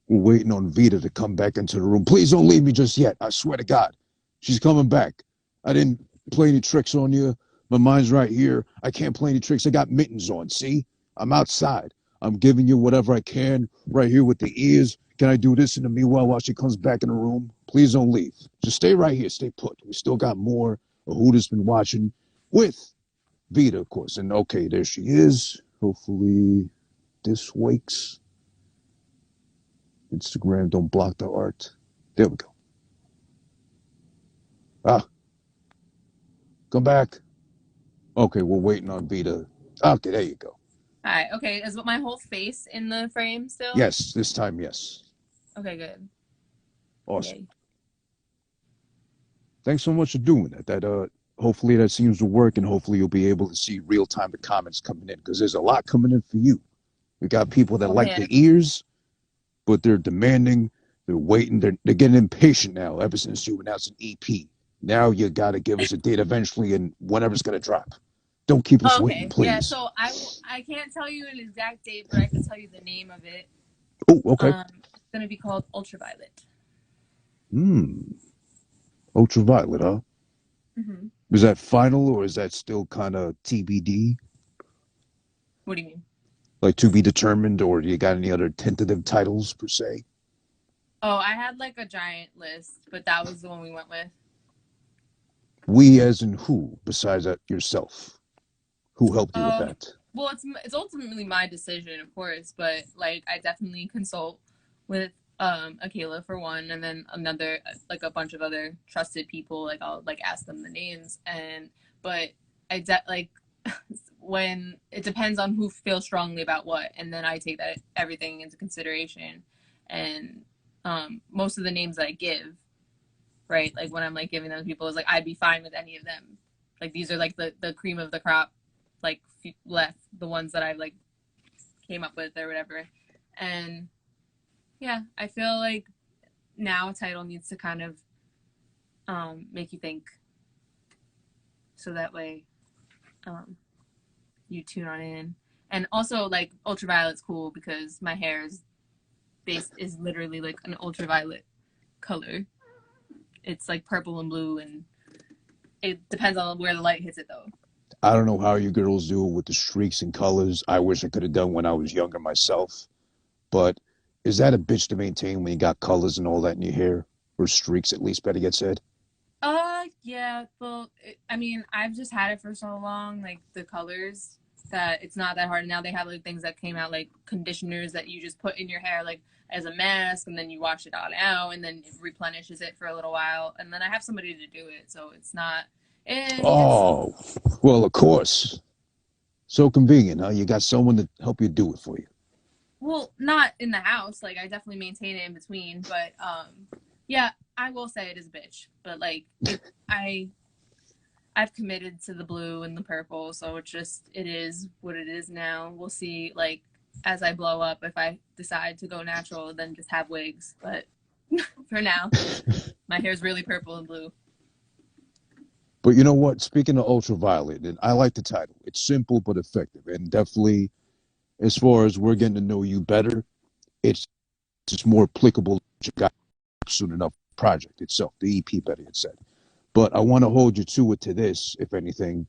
We're waiting on VITA to come back into the room. Please don't leave me just yet. I swear to God. She's coming back. I didn't play any tricks on you. My mind's right here. I can't play any tricks. I got mittens on. See? I'm outside. I'm giving you whatever I can right here with the ears. Can I do this in the meanwhile while she comes back in the room? Please don't leave. Just stay right here. Stay put. We still got more of Who Has Been Watching with VITA, of course. And okay, there she is. Hopefully this wakes. Instagram, don't block the art. There we go. Come back. Okay, we're waiting on VITA. Okay, there you go. All right. Okay, is my whole face in the frame still? Yes, this time, yes. Okay, good. Awesome. Yay. Thanks so much for doing that. Hopefully that seems to work, and hopefully you'll be able to see real time the comments coming in, because there's a lot coming in for you. We got people that like the ears, but they're demanding They're waiting. They're getting impatient now. Ever since you announced an EP, now you got to give us a date eventually, and whenever it's gonna drop. Don't keep us waiting, Okay, yeah. please. So I can't tell you an exact date, but I could tell you the name of it. Oh, okay. It's gonna be called Ultraviolet. Hmm. Ultraviolet, huh? Mm-hmm. Is that final or is that still kind of TBD? What do you mean? Like to be determined, or do you got any other tentative titles per se? Oh, I had like a giant list, but that was the one we went with. We as in who, besides that yourself? Who helped you with Um, that? well, it's ultimately my decision, of course, but like I definitely consult with Akela for one, and then another like a bunch of other trusted people. Like I'll like ask them the names, and but like when it depends on who feels strongly about what, and then I take that everything into consideration, and most of the names that I give, right, like when I'm like giving them to people, is like I'd be fine with any of them. Like these are like the cream of the crop, like left the ones that I like came up with or whatever. And yeah, I feel like now a title needs to kind of make you think, so that way um, you tune on in. And also like ultraviolet's cool because my hair is literally like an ultraviolet color. It's like purple and blue, and it depends on where the light hits it though. I don't know how you girls do it with the streaks and colors. I wish I could have done when I was younger myself. But is that a bitch to maintain when you got colors and all that in your hair? Or streaks, at least, better get said. Yeah. Well, I mean, I've just had it for so long, like the colors, that it's not that hard. Now they have like things that came out, like conditioners that you just put in your hair, like as a mask, and then you wash it all out, and then it replenishes it for a little while, and then I have somebody to do it, so it's not. It's Oh, well, of course. So convenient, huh? You got someone to help you do it for you. well, not in the house. Like I definitely maintain it in between, but yeah, I will say it is a bitch. But like it, I've committed to the blue and the purple, so it is what it is now. We'll see, like, as I blow up, if I decide to go natural, then just have wigs. But for now, my hair's really purple and blue. But you know what? Speaking of ultraviolet, and I like the title. It's simple but effective, and definitely, as far as we're getting to know you better, it's just more applicable to you got soon enough project itself, the EP, better yet said. But I want to hold you to it to this, if anything.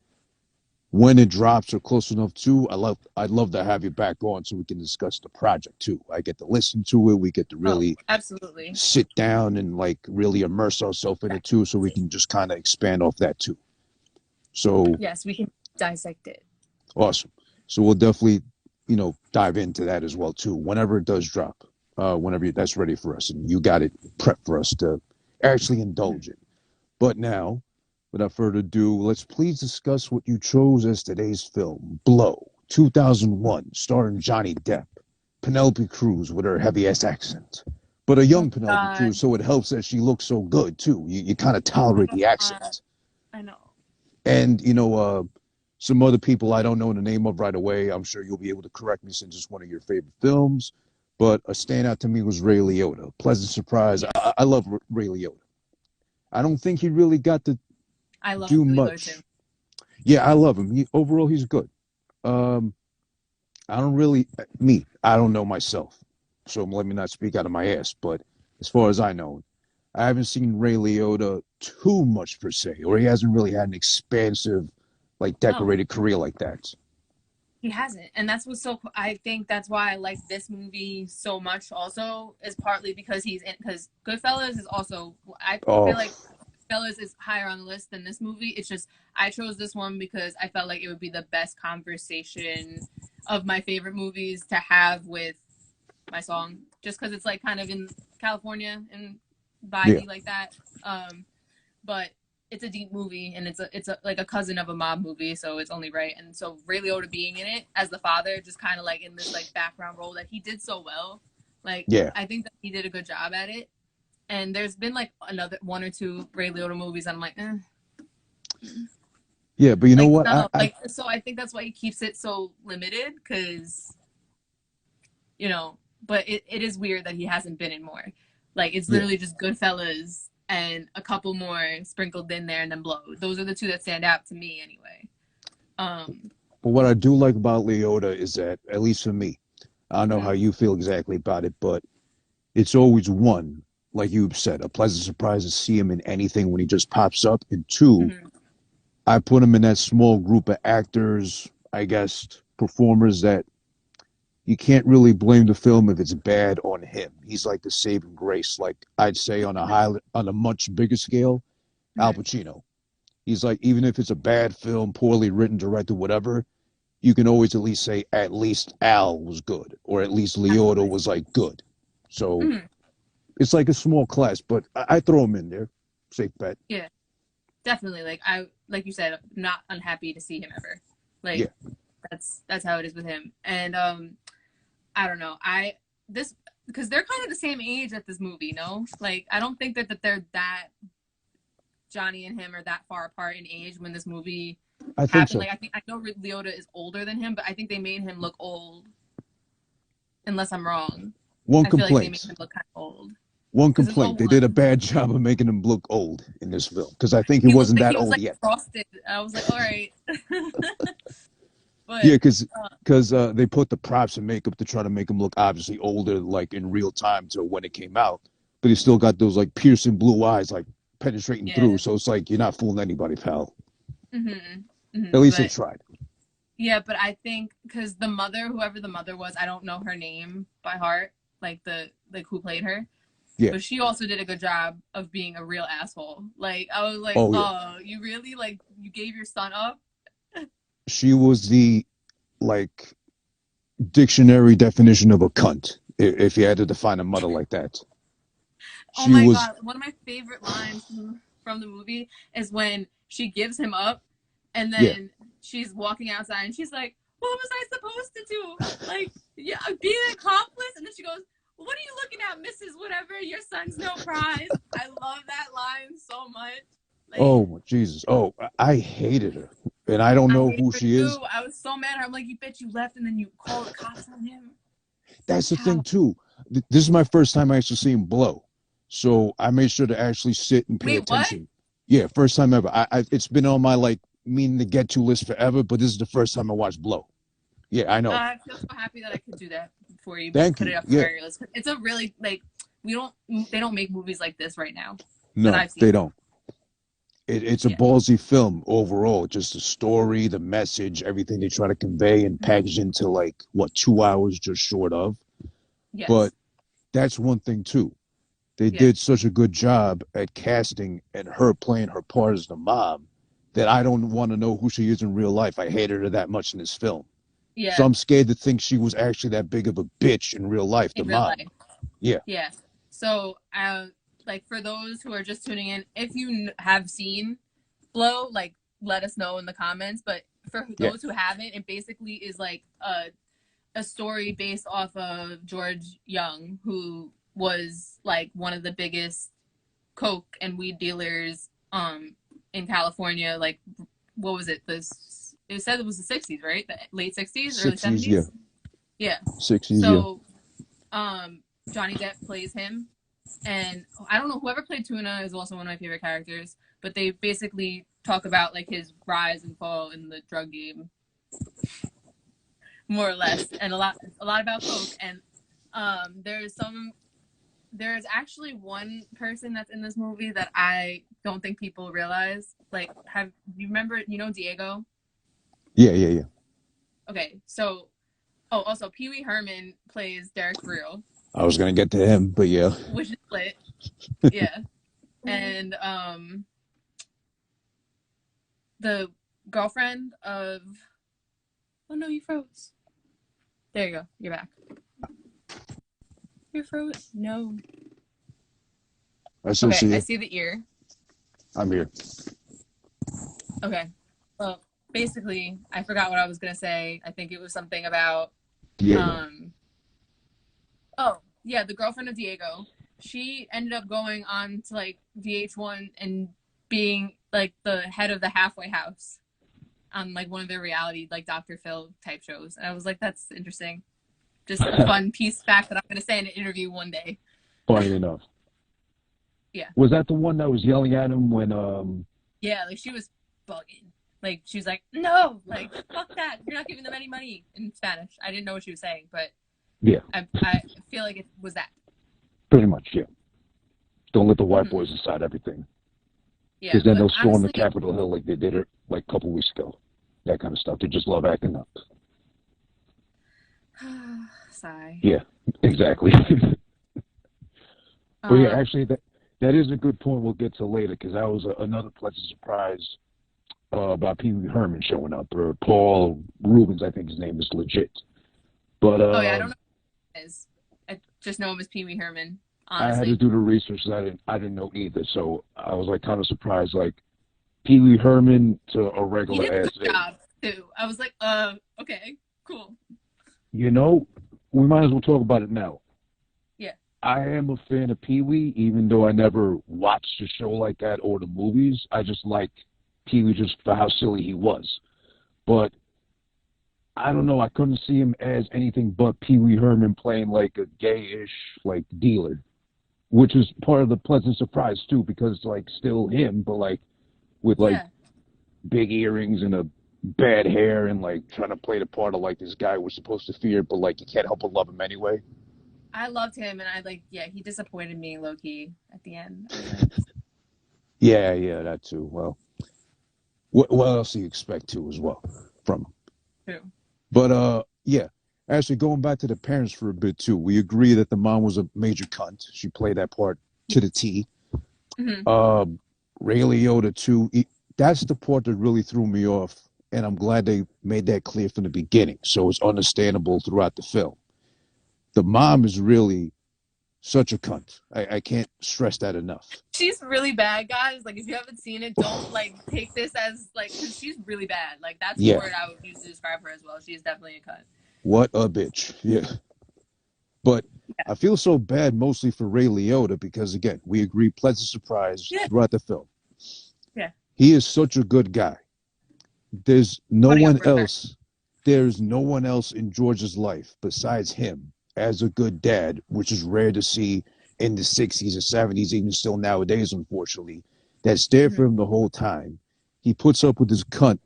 When it drops or close enough to, I'd love to have you back on so we can discuss the project too. I get to listen to it. We get to Oh, really absolutely. sit down and like really immerse ourselves in it too, so we can just kind of expand off that too. So Yes, we can dissect it. awesome. So we'll definitely, dive into that as well too. Whenever it does drop, whenever that's ready for us, and you got it prepped for us to actually indulge in. But now, without further ado, let's please discuss what you chose as today's film, Blow, 2001, starring Johnny Depp, Penelope Cruz with her heavy ass accent. But a Oh young Penelope God. Cruz, so it helps that she looks so good too. You kind of Oh tolerate my the God. accent. I know. And, some other people I don't know the name of right away. I'm sure you'll be able to correct me since it's one of your favorite films. But a standout to me was Ray Liotta. Pleasant surprise. Yeah, I love Ray Liotta. I don't think he really got to I love do Lilo too. much. Yeah, I love him. Overall, he's good. Um, I don't really me. I don't know myself, so let me not speak out of my ass. But as far as I know, I haven't seen Ray Liotta too much per se, or he hasn't really had an expansive, like No, decorated career like that. he hasn't, and that's what's so. I think that's why I like this movie so much. Also, is partly because he's in. Because Goodfellas is also. I feel Oh, like Goodfellas is higher on the list than this movie. It's just I chose this one because I felt like it would be the best conversation of my favorite movies to have with my song, just because it's like kind of in California and yeah, vibey like that. But it's a deep movie, and it's like a cousin of a mob movie, so it's only right. And so Ray Liotta being in it as the father, just kind of like in this like background role that he did so well. Like yeah, I think that he did a good job at it. And there's been like another one or two Ray Liotta movies, and I'm like, yeah. But you know like what? no, like so I think that's why he keeps it so limited, because you know. But it is weird that he hasn't been in more. Like, it's Yeah. literally just Goodfellas and a couple more sprinkled in there and then Blow. Those are the two that stand out to me anyway. But what I do like about Leota is that, at least for me, I don't know how Mhm, you feel exactly about it, but it's always one, like you said, a pleasant surprise to see him in anything when he just pops up. And two, mhm, I put him in that small group of actors, I guess, performers that you can't really blame the film if it's bad on him. He's like the saving grace. Like I'd say on a much bigger scale, Al mhm. Pacino. He's like, even if it's a bad film, poorly written, directed, whatever, you can always at least say at least Al was good, or at least Leota Absolutely. was like good. So Mhm. it's like a small class, but I throw him in there. Safe bet. Yeah, definitely. Like you said, not unhappy to see him ever. Yeah, Like, that's how it is with him. And I don't know. This because they're kind of the same age at this movie, no? Like, I don't think that they're that Johnny and him are that far apart in age when this movie I think happened. so. Like, I know Leota is older than him, but I think they made him look old. Unless I'm wrong, One I feel like they made complaint. him look kind of old One because it's complaint. They did a 01. bad job of making him look old in this film because I think he He looked wasn't like that he was old like yet. frosted. I was like, all right, Yeah, but because uh, they put the props and makeup to try to make him look obviously older, like in real time to when it came out. But he still got those like piercing blue eyes, like penetrating through. yeah, So it's like you're not fooling anybody, pal. At least they but tried. yeah, but I think because the mother, whoever the mother was, I don't know her name by heart, like who played her, Yeah. but she also did a good job of being a real asshole. Like, I was like, Oh yeah. oh, you really like you gave your son up? She was the like dictionary definition of a cunt. If you had to define a mother like that, Oh she my was. god, one of my favorite lines from the movie is when she gives him up and Yeah. then she's walking outside and she's like, what was I supposed to do? Like, yeah, be an accomplice? And then she goes, what are you looking at, Mrs. Whatever? Your son's no prize. I love that line so much. Like, Oh Jesus. Oh, I hated her, and I don't I know hated who her she is. too. I was so mad at her. I'm like, you bitch, you left and then you called the cops on him. That's the How? thing too. This is my first time actually seeing Blow, so I made sure to actually sit and pay Wait, what? attention. Yeah, first time ever. It's been on my like meaning to get to list forever, but this is the first time I watched Blow. Yeah, I know. I feel so happy that I could do that for you. Thank Put you. it up Yeah. on your list. It's a really like they don't make movies like this right now that No, I've they seen. don't. It's a Yeah. ballsy film overall. Just the story, the message, everything they try to convey and Mhm. package into like what 2 hours just short of. But Yes. that's one thing too. They Yeah. did such a good job at casting and her playing her part as the mom that I don't want to know who she is in real life. I hated her that much in this film. So Yeah. I'm scared to think she was actually that big of a bitch in real life, the In real mom. life. Yeah. Yeah. So, like for those who are just tuning in, if you have seen Blow, like let us know in the comments. But for Yeah. those who haven't, it basically is like a story based off of George Jung, who was like one of the biggest coke and weed dealers in California. Like, what was it? This it said it was the 60s, right? The late 60s, early 60s, yeah. 70s. Yeah. 60s, yeah. So Johnny Depp plays him, and I don't know, whoever played Tuna is also one of my favorite characters. But they basically talk about like his rise and fall in the drug game, more or less, and a lot about coke. And there's actually one person that's in this movie that I don't think people realize. Like, have you remember? You know Diego? Yeah, yeah, yeah. Okay, so also Pee Wee Herman plays Derek for real, I was gonna get to him, but yeah. which is lit. Yeah, and the girlfriend of oh no, you froze. There you go. You're back. You're froze. No. I still Okay, see I you. see the ear. I'm here. Okay. Well, basically, I forgot what I was gonna say. I think it was something about Diego. um. Oh yeah, the girlfriend of Diego. She ended up going on to like VH1 and being like the head of the halfway house on like one of their reality like Dr. Phil type shows. And I was like, that's interesting. Just a fun piece fact that I'm gonna say in an interview one day. Funny enough. Yeah. Was that the one that was yelling at him when Yeah, like she was bugging. Like she was like, no, like fuck that. You're not giving them any money in Spanish. I didn't know what she was saying, but yeah, I feel like it was that. pretty much, yeah. Don't let the white Mm-hmm. boys decide everything. Yeah, Because then but they'll storm the honestly, Capitol Hill like they did it like a couple weeks ago. That kind of stuff. They just love acting up. sigh. Yeah, exactly. But yeah, Um, actually, that is a good point. We'll get to later because that was another pleasant surprise about Pee Wee Herman showing up, or Paul Rubens, I think his name is legit. But oh yeah, I don't know what it is. I just know him as Pee Wee Herman, I had to honestly. do the research. So I didn't know either, so I was like kind of surprised, like Pee Wee Herman to a He regular did a ass good name. job too. I was like, okay, cool. You know, we might as well talk about it now. Yeah. I am a fan of Pee Wee, even though I never watched a show like that or the movies. I just like Pee Wee just for how silly he was. But I don't know, I couldn't see him as anything but Pee Wee Herman playing like a gayish like dealer, which is part of the pleasant surprise too, because it's like still him, but like with like Yeah. big earrings and a bad hair and like trying to play the part of like this guy we're supposed to fear, but like you can't help but love him anyway. I loved him, and I like, yeah, he disappointed me low key at the end. I was like, Yeah, yeah, that too. Well, what else do you expect to as well from him? true. But yeah. Actually, going back to the parents for a bit too, we agree that the mom was a major cunt. She played that part to the T. Mm-hmm. Um, Ray Liotta too. That's the part that really threw me off, and I'm glad they made that clear from the beginning, so it's understandable throughout the film. The mom is really such a cunt. I can't stress that enough. She's really bad, guys. Like, if you haven't seen it, don't like take this as like, because she's really bad. Like, that's the Yeah, word I would use to describe her as well. She's definitely a cunt. what a bitch. Yeah, but I feel so bad mostly for Ray Liotta because again, we agree, pleasant surprise Yeah, throughout the film. yeah. He is such a good guy. There's no Putting up one for his parents. else. There's no one else in George's life besides him as a good dad, which is rare to see in the 60s or 70s, even still nowadays, unfortunately, that's there Mm-hmm. for him the whole time. He puts up with his cunt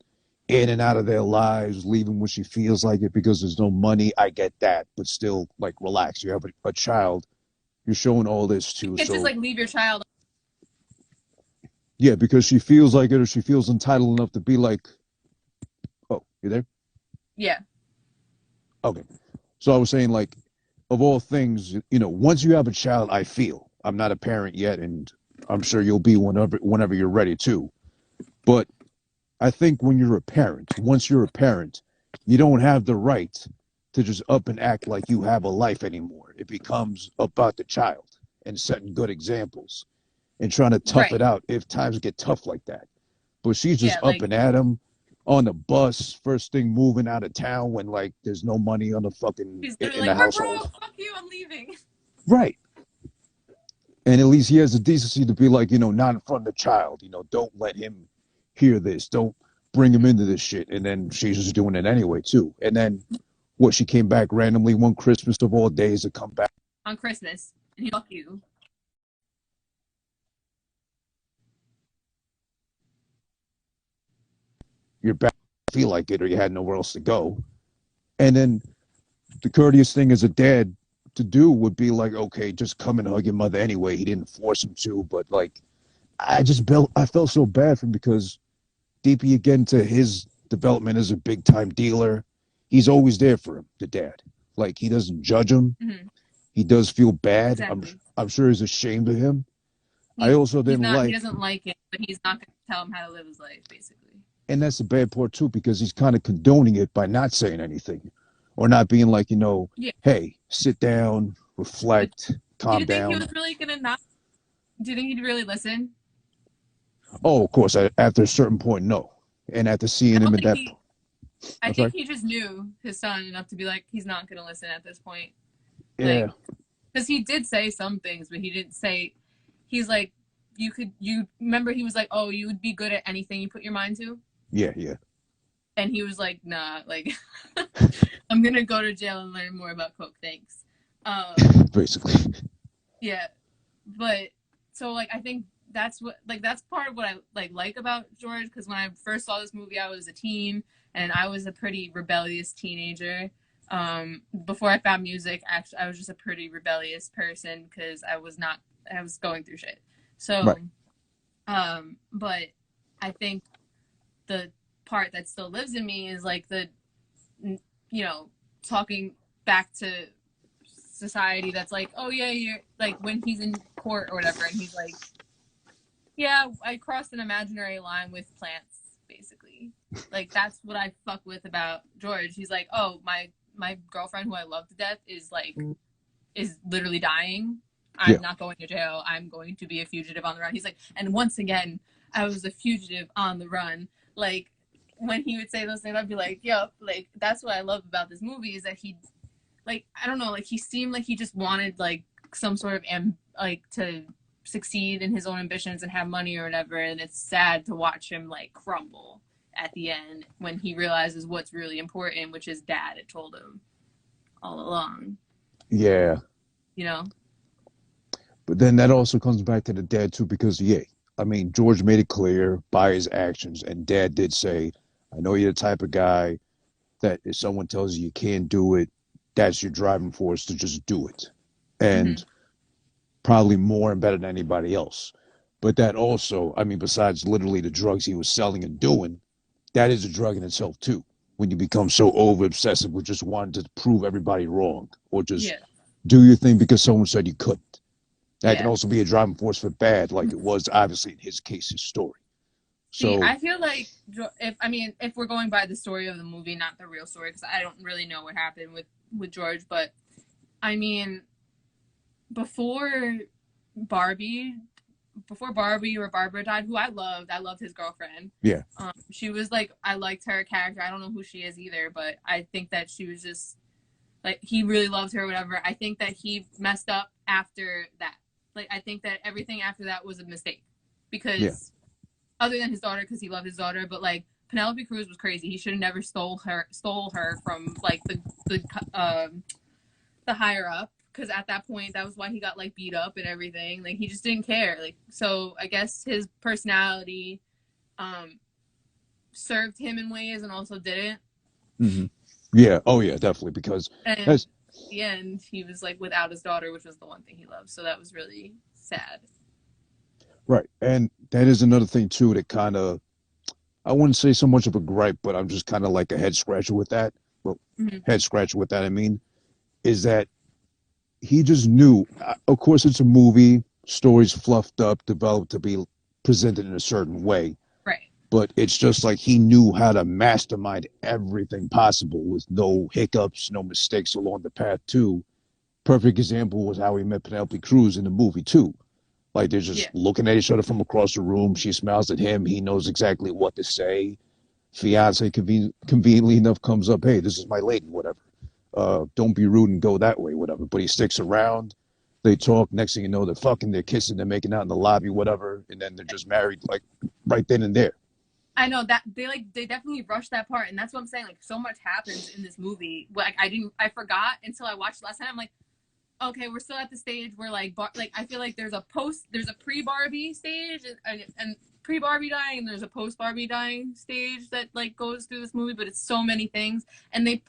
in and out of their lives, leaving when she feels like it because there's no money. I get that, but still, like, relax. You have a child you're showing all this You to. can't just So, like leave your child. yeah, because she feels like it or she feels entitled enough to be like, oh, you there? Yeah, Okay. So I was saying, like, of all things, once you have a child, I feel I'm not a parent yet, and I'm sure you'll be whenever you're ready too. But I think when you're a parent, once you're a parent, you don't have the right to just up and act like you have a life anymore. It becomes about the child and setting good examples and trying to tough right. it out if times get tough like that. But she's just Yeah, up like and at him on the bus, first thing moving out of town when like there's no money on the fucking she's literally in like, the we're household. broke. Fuck you. I'm leaving. Right. And at least he has the decency to be like, not in front of the child. Don't let him hear this. Don't bring him into this shit. And then she's just doing it anyway too. And then what? She came back randomly one Christmas of all days to come back. On Christmas, and he fuck you. You're back. Feel like it, or you had nowhere else to go. And then the courteous thing as a dad to do would be like, okay, just come and hug your mother anyway. He didn't force him to, but like, I felt so bad for him because deeply again to his development as a big time dealer, he's always there for him, the dad. Like he doesn't judge him. Mm-hmm. He does feel bad. Exactly. I'm sure he's ashamed of him. I He's also he's didn't not. He like, doesn't like it, but he's not going to tell him how to live his life, basically. and that's the bad part too, because he's kind of condoning it by not saying anything or not being like, Yeah. hey, sit down, But reflect, do calm you think he down. was really going to not? Do you think he'd really listen? Oh, of course, after a certain point, no. And after I seeing him don't at think that, he. I I'm think sorry. he just knew his son enough to be like, he's not going to listen at this point. Yeah, Like, because he did say some things, but he didn't say. He's like, you remember he was like, oh, you would be good at anything you put your mind to, yeah, yeah. and he was like, nah, like, I'm gonna go to jail and learn more about coke. Thanks. Basically, Yeah, but so like I think that's part of what I like about George, because when I first saw this movie, I was a teen and I was a pretty rebellious teenager. Before I found music, actually, I was just a pretty rebellious person because I was going through shit. So, Right. but I think the part that still lives in me is like the, talking back to society that's like, oh yeah, you're like when he's in court or whatever, and he's like, yeah, I crossed an imaginary line with plants, basically. Like that's what I fuck with about George. He's like, oh, my girlfriend who I love to death is literally dying. Yeah. I'm not going to jail. I'm going to be a fugitive on the run. He's like, and once again, I was a fugitive on the run. Like when he would say those things, I'd be like, yep, like that's what I love about this movie is that he, like, I don't know, like he seemed like he just wanted like some sort of to succeed in his own ambitions and have money or whatever, and it's sad to watch him like crumble at the end when he realizes what's really important, which is dad had told him all along. Yeah. You know? But then that also comes back to the dad too, because yeah, I mean George made it clear by his actions, and dad did say, "I know you're the type of guy that if someone tells you you can't do it, that's your driving force to just do it." Mm-hmm. And probably more and better than anybody else. But that also, I mean, besides literally the drugs he was selling and doing, that is a drug in itself too. When you become so over obsessive with just wanting to prove everybody wrong or just Yeah. do your thing because someone said you couldn't. That can Yeah. also be a driving force for bad, like it was obviously in his case, his story. See, So I feel like if we're going by the story of the movie, not the real story, because I don't really know what happened with George, but I mean, before Barbie, before Barbie or Barbara died, who I loved his girlfriend. yeah, She was like, I liked her character. I don't know who she is either, but I think that she was just like, he really loved her, whatever. I think that he messed up after that. Like, I think that everything after that was a mistake yeah, because other than his daughter, because he loved his daughter, but like Penelope Cruz was crazy. He should have never stole her from like the higher up, because at that point that was why he got like beat up and everything. Like he just didn't care. Like, so I guess his personality served him in ways and also didn't. hmm yeah, oh yeah, definitely because And at that's the end he was like without his daughter, which was the one thing he loved. So that was really sad. right, and that is another thing too that kind of I wouldn't say so much of a gripe, but I'm just kind of like a head scratcher with that. Well, Mm-hmm. head scratcher with that. I mean, is that he just knew. Of course, it's a movie. Stories fluffed up, developed to be presented in a certain way. Right. But it's just like he knew how to mastermind everything possible with no hiccups, no mistakes along the path too. Perfect example was how he met Penelope Cruz in the movie too. Like they're just Yeah. looking at each other from across the room. She smiles at him. He knows exactly what to say. Fiance conveniently enough comes up, hey, this is my lady, whatever. Don't be rude and go that way, whatever. But he sticks around. They talk. Next thing you know, they're fucking, they're kissing, they're making out in the lobby, whatever, and then they're just married, like right then and there. I know that they definitely rushed that part, and that's what I'm saying. Like, so much happens in this movie. Like, I forgot until I watched it last time. I'm like, okay, we're still at the stage where like I feel like there's a pre Barbie stage and pre Barbie dying, and there's a post Barbie dying stage that like goes through this movie, but it's so many things, and they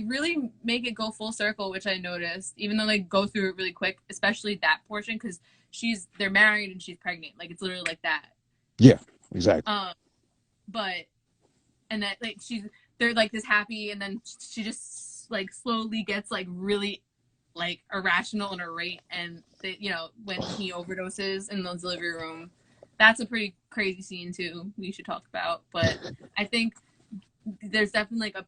really make it go full circle, which I noticed, even though they go through it really quick, especially that portion, because they're married and she's pregnant, like it's literally like that. Yeah, exactly. But and that like they're like this happy, and then she just like slowly gets like really like irrational and irate, and they, when he overdoses in the delivery room, that's a pretty crazy scene too, we should talk about. But I think there's definitely like a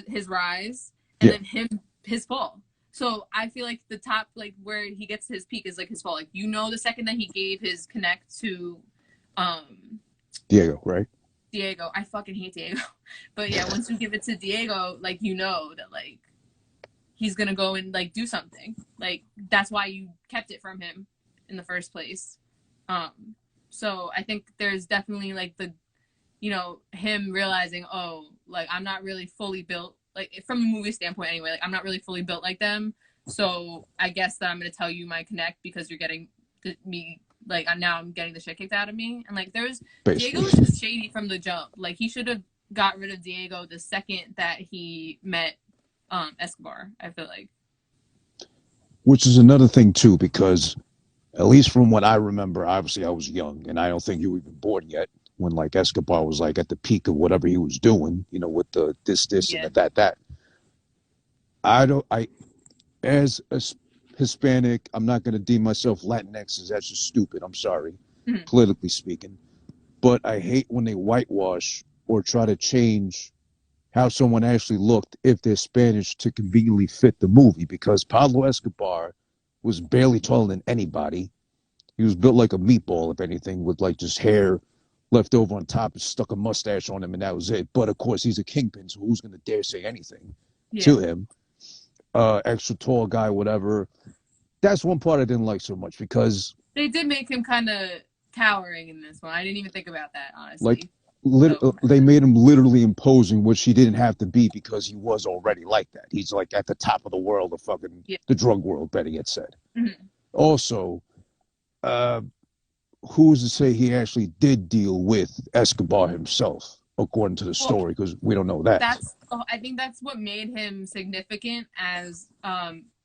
his rise, and Yeah, then his fall. So I feel like the top, like where he gets to his peak, is like his fall. Like, the second that he gave his connect to Diego, right? Diego. I fucking hate Diego. But yeah, once you give it to Diego, like, that like he's gonna go and like do something. Like, that's why you kept it from him in the first place. So I think there's definitely like him realizing, oh, like I'm not really fully built, like from the movie standpoint anyway, like I'm not really fully built like them. So I guess that I'm gonna tell you my connect because you're getting me like now I'm getting the shit kicked out of me. And like Diego basically. was just shady from the jump. Like he should have got rid of Diego the second that he met Escobar, I feel like. Which is another thing too, because at least from what I remember, obviously I was young, and I don't think you were even born yet when like Escobar was like at the peak of whatever he was doing, with the this and Yeah. that. I don't. I as a Hispanic, I'm not going to deem myself Latinx, as that's just stupid. I'm sorry, Mm-hmm. politically speaking. But I hate when they whitewash or try to change how someone actually looked if they're Spanish to conveniently fit the movie. Because Pablo Escobar was barely taller than anybody. He was built like a meatball, if anything, with like just hair left over on top and stuck a mustache on him, and that was it. But of course, he's a kingpin, so who's going to dare say anything Yeah. to him? Extra tall guy, whatever. That's one part I didn't like so much because, They did make him kind of towering in this one. I didn't even think about that, like, honestly. So, they made him literally imposing, which he didn't have to be because he was already like that. He's like at the top of the world, of fucking yeah. the drug world, better yet said. Mm-hmm. Also, uh, who's to say he actually did deal with Escobar himself, according to the Well, story, because we don't know that. I think that's what made him significant as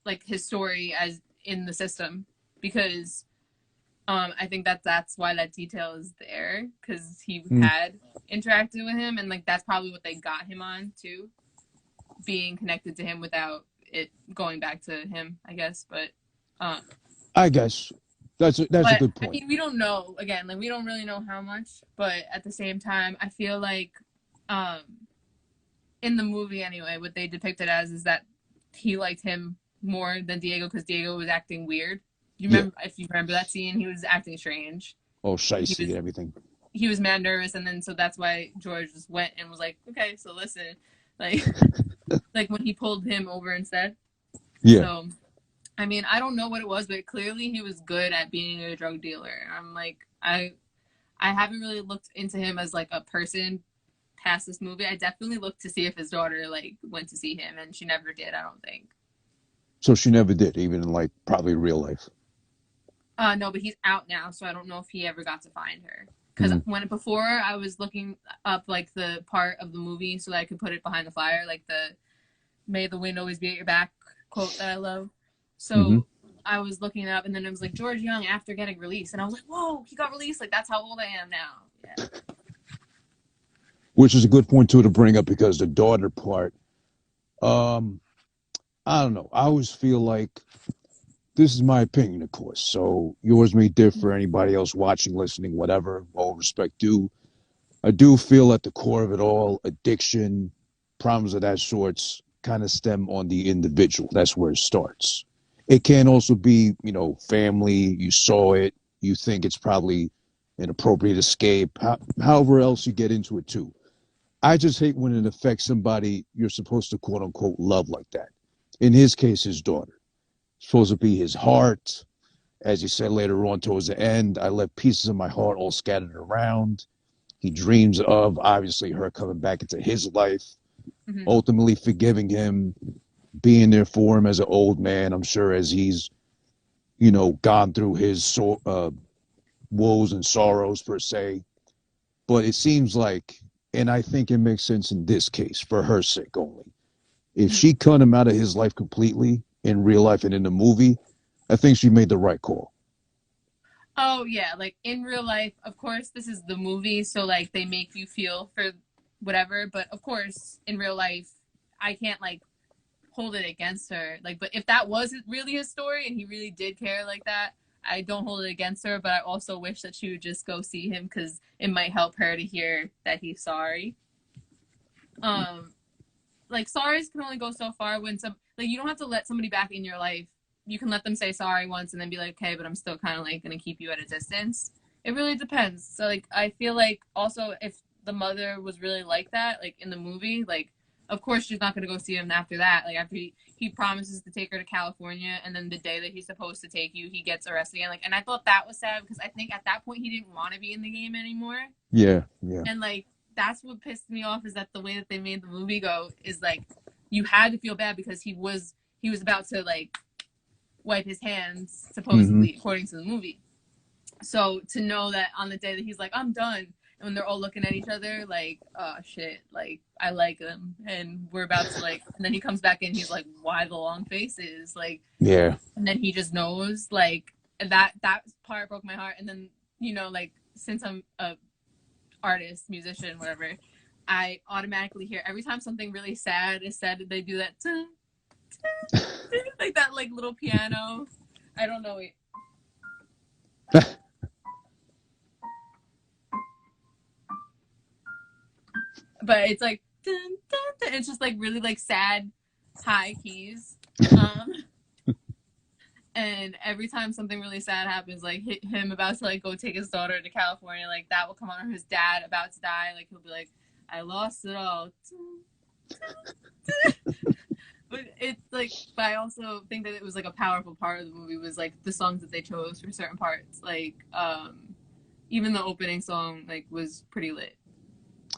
like his story as in the system, because I think that's why that detail is there, because he Mm, had interacted with him, and like that's probably what they got him on too, being connected to him without it going back to him, I guess. Um, I guess that's a but good I point. mean, we don't know. Again, like we don't really know how much, but at the same time, I feel like um, in the movie anyway, what they depicted as is that he liked him more than Diego because Diego was acting weird. You Yeah. remember, if you remember that scene, he was acting strange. Oh, He shicey was and everything. he was mad nervous, and then so that's why George just went and was like, okay, so listen, like like when he pulled him over instead. Yeah. So I mean, I don't know what it was, but clearly he was good at being a drug dealer. I'm like, I haven't really looked into him as like a person past this movie. I definitely looked to see if his daughter like went to see him, and she never did. I don't think. So she never did, even in like probably real life. No, but he's out now, so I don't know if he ever got to find her. Because Mm. when before I was looking up like the part of the movie so that I could put it behind the flyer, like the "May the wind always be at your back" quote that I love. Hmm. So I was looking it up, and then it was like George Jung after getting released, and I was like, "Whoa, he got released! Like that's how old I am now." Yeah. Which is a good point too to bring up because the daughter part. Um, I don't know. I always feel like this is my opinion, of course. So yours may differ. Anybody else watching, listening, whatever, all respect due. I do feel at the core of it all, addiction, problems of that sorts kind of stem on the individual. That's where it starts. It can also be, family. You saw it. You think it's probably an appropriate escape. However else you get into it too. I just hate when it affects somebody you're supposed to quote unquote love like that. In his case, his daughter. It's supposed to be his heart. As he said later on towards the end, I left pieces of my heart all scattered around. He dreams of obviously her coming back into his life, Mm-hmm. ultimately forgiving him, being there for him as an old man. I'm sure as he's, gone through his woes and sorrows per se. But it seems like, and I think it makes sense in this case for her sake only. If Mm-hmm. she cut him out of his life completely in real life and in the movie, I think she made the right call. Oh yeah, like in real life, of course, this is the movie, so like they make you feel for whatever. But of course, in real life, I can't like hold it against her. Like, but if that was really his story and he really did care like that, I don't hold it against her. But I also wish that she would just go see him because it might help her to hear that he's sorry. Um, like sorries can only go so far when some like you don't have to let somebody back in your life. You can let them say sorry once and then be like, okay, but I'm still kind of like gonna keep you at a distance. It really depends. So like I feel like also if the mother was really like that, like in the movie, like of course she's not gonna go see him after that. Like after he promises to take her to California and then the day that he's supposed to take you, he gets arrested again. Like and I thought that was sad because I think at that point he didn't want to be in the game anymore. Yeah, yeah. And like that's what pissed me off is that the way that they made the movie go is like you had to feel bad because he was about to like wipe his hands Hmm. supposedly according to the movie. So to know that on the day that he's like, I'm done, and when they're all looking at each other, like, oh shit, like I like him, and we're about to like, and then he comes back in, he's like, why the long faces, like, Yeah. and then he just knows, like, that part broke my heart, and then like since I'm a artist, musician, whatever, I automatically hear every time something really sad is said, they do that like that like little piano. I don't know. But it's like dun, dun, dun. It's just like really like sad high keys. Um and every time something really sad happens, like him about to like go take his daughter to California, like that will come on, or his dad about to die, like he'll be like, I lost it all. But it's like, but I also think that it was like a powerful part of the movie was like the songs that they chose for certain parts, like even the opening song like was pretty lit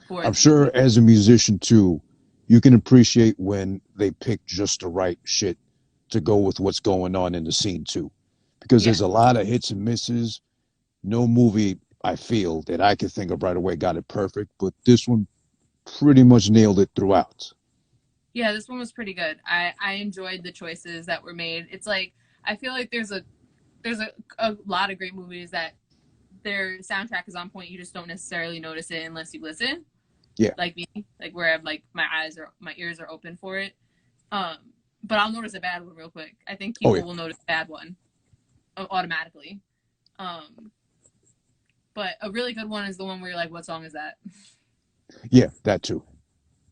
for I'm the sure movie. as a musician too, you can appreciate when they pick just the right shit to go with what's going on in the scene too. Because Yeah. there's a lot of hits and misses. No movie I feel that I could think of right away got it perfect, but this one pretty much nailed it throughout. Yeah, this one was pretty good. I enjoyed the choices that were made. It's like I feel like there's a lot of great movies that their soundtrack is on point. You just don't necessarily notice it unless you listen. Yeah. Like me, like where I'm like my ears are open for it. Um, but I'll notice a bad one real quick. I think Oh yeah. people will notice a bad one automatically. Um, but a really good one is the one where you're like, what song is that? Yeah, that too.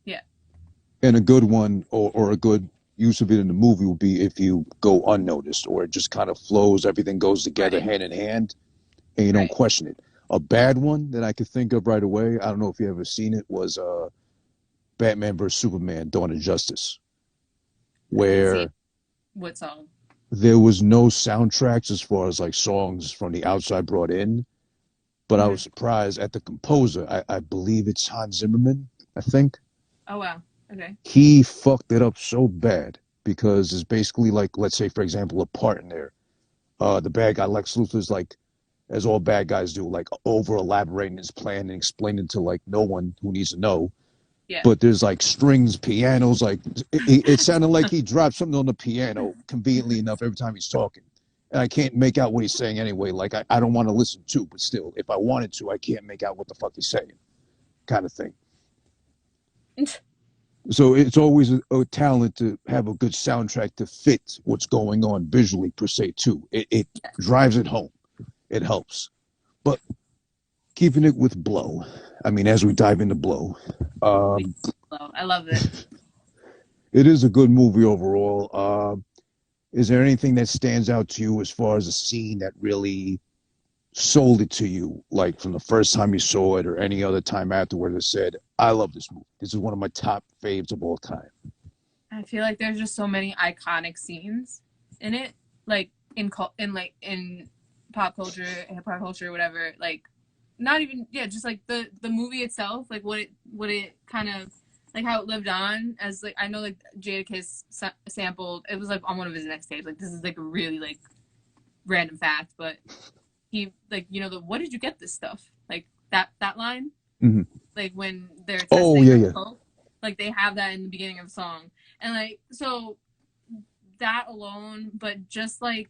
Yeah. And a good one or a good use of it in the movie will be if you go unnoticed or it just kind of flows, everything goes together Right. hand in hand and you don't Right. question it. A bad one that I could think of right away, I don't know if you ever seen it, was Batman vs Superman: Dawn of Justice, I didn't see where what song. there was no soundtracks as far as like songs from the outside brought in, but I Mm-hmm. was surprised at the composer. I believe it's Hans Zimmerman, I think. Oh wow. Okay. He fucked it up so bad because it's basically like, let's say, for example, a part in there. The bad guy Lex Luthor's like, as all bad guys do, like over elaborating his plan and explaining to like no one who needs to know. Yeah. But there's like strings, pianos, like it sounded like he dropped something on the piano conveniently enough every time he's talking. And I can't make out what he's saying anyway. Like I don't want to listen to, but still, if I wanted to, I can't make out what the fuck he's saying, kind of thing. So it's always a talent to have a good soundtrack to fit what's going on visually per se too. It drives it home. It helps. But keeping it with Blow, I mean, as we dive into Blow, um, I love it. it is a good movie overall. Is there anything that stands out to you as far as a scene that really sold it to you, like from the first time you saw it or any other time afterward that said, I love this movie. This is one of my top faves of all time. I feel like there's just so many iconic scenes in it, like in pop culture, hip hop culture, whatever. Like, not even just like the movie itself, like what it kind of like how it lived on as like I know like Jadakiss sampled. It was like on one of his next tapes. Like this is like a really like random fact, but he like the what did you get this stuff like that line Mm-hmm. like when they're Oh, testing yeah, the yeah. coke, like they have that in the beginning of the song, and like so that alone, but just like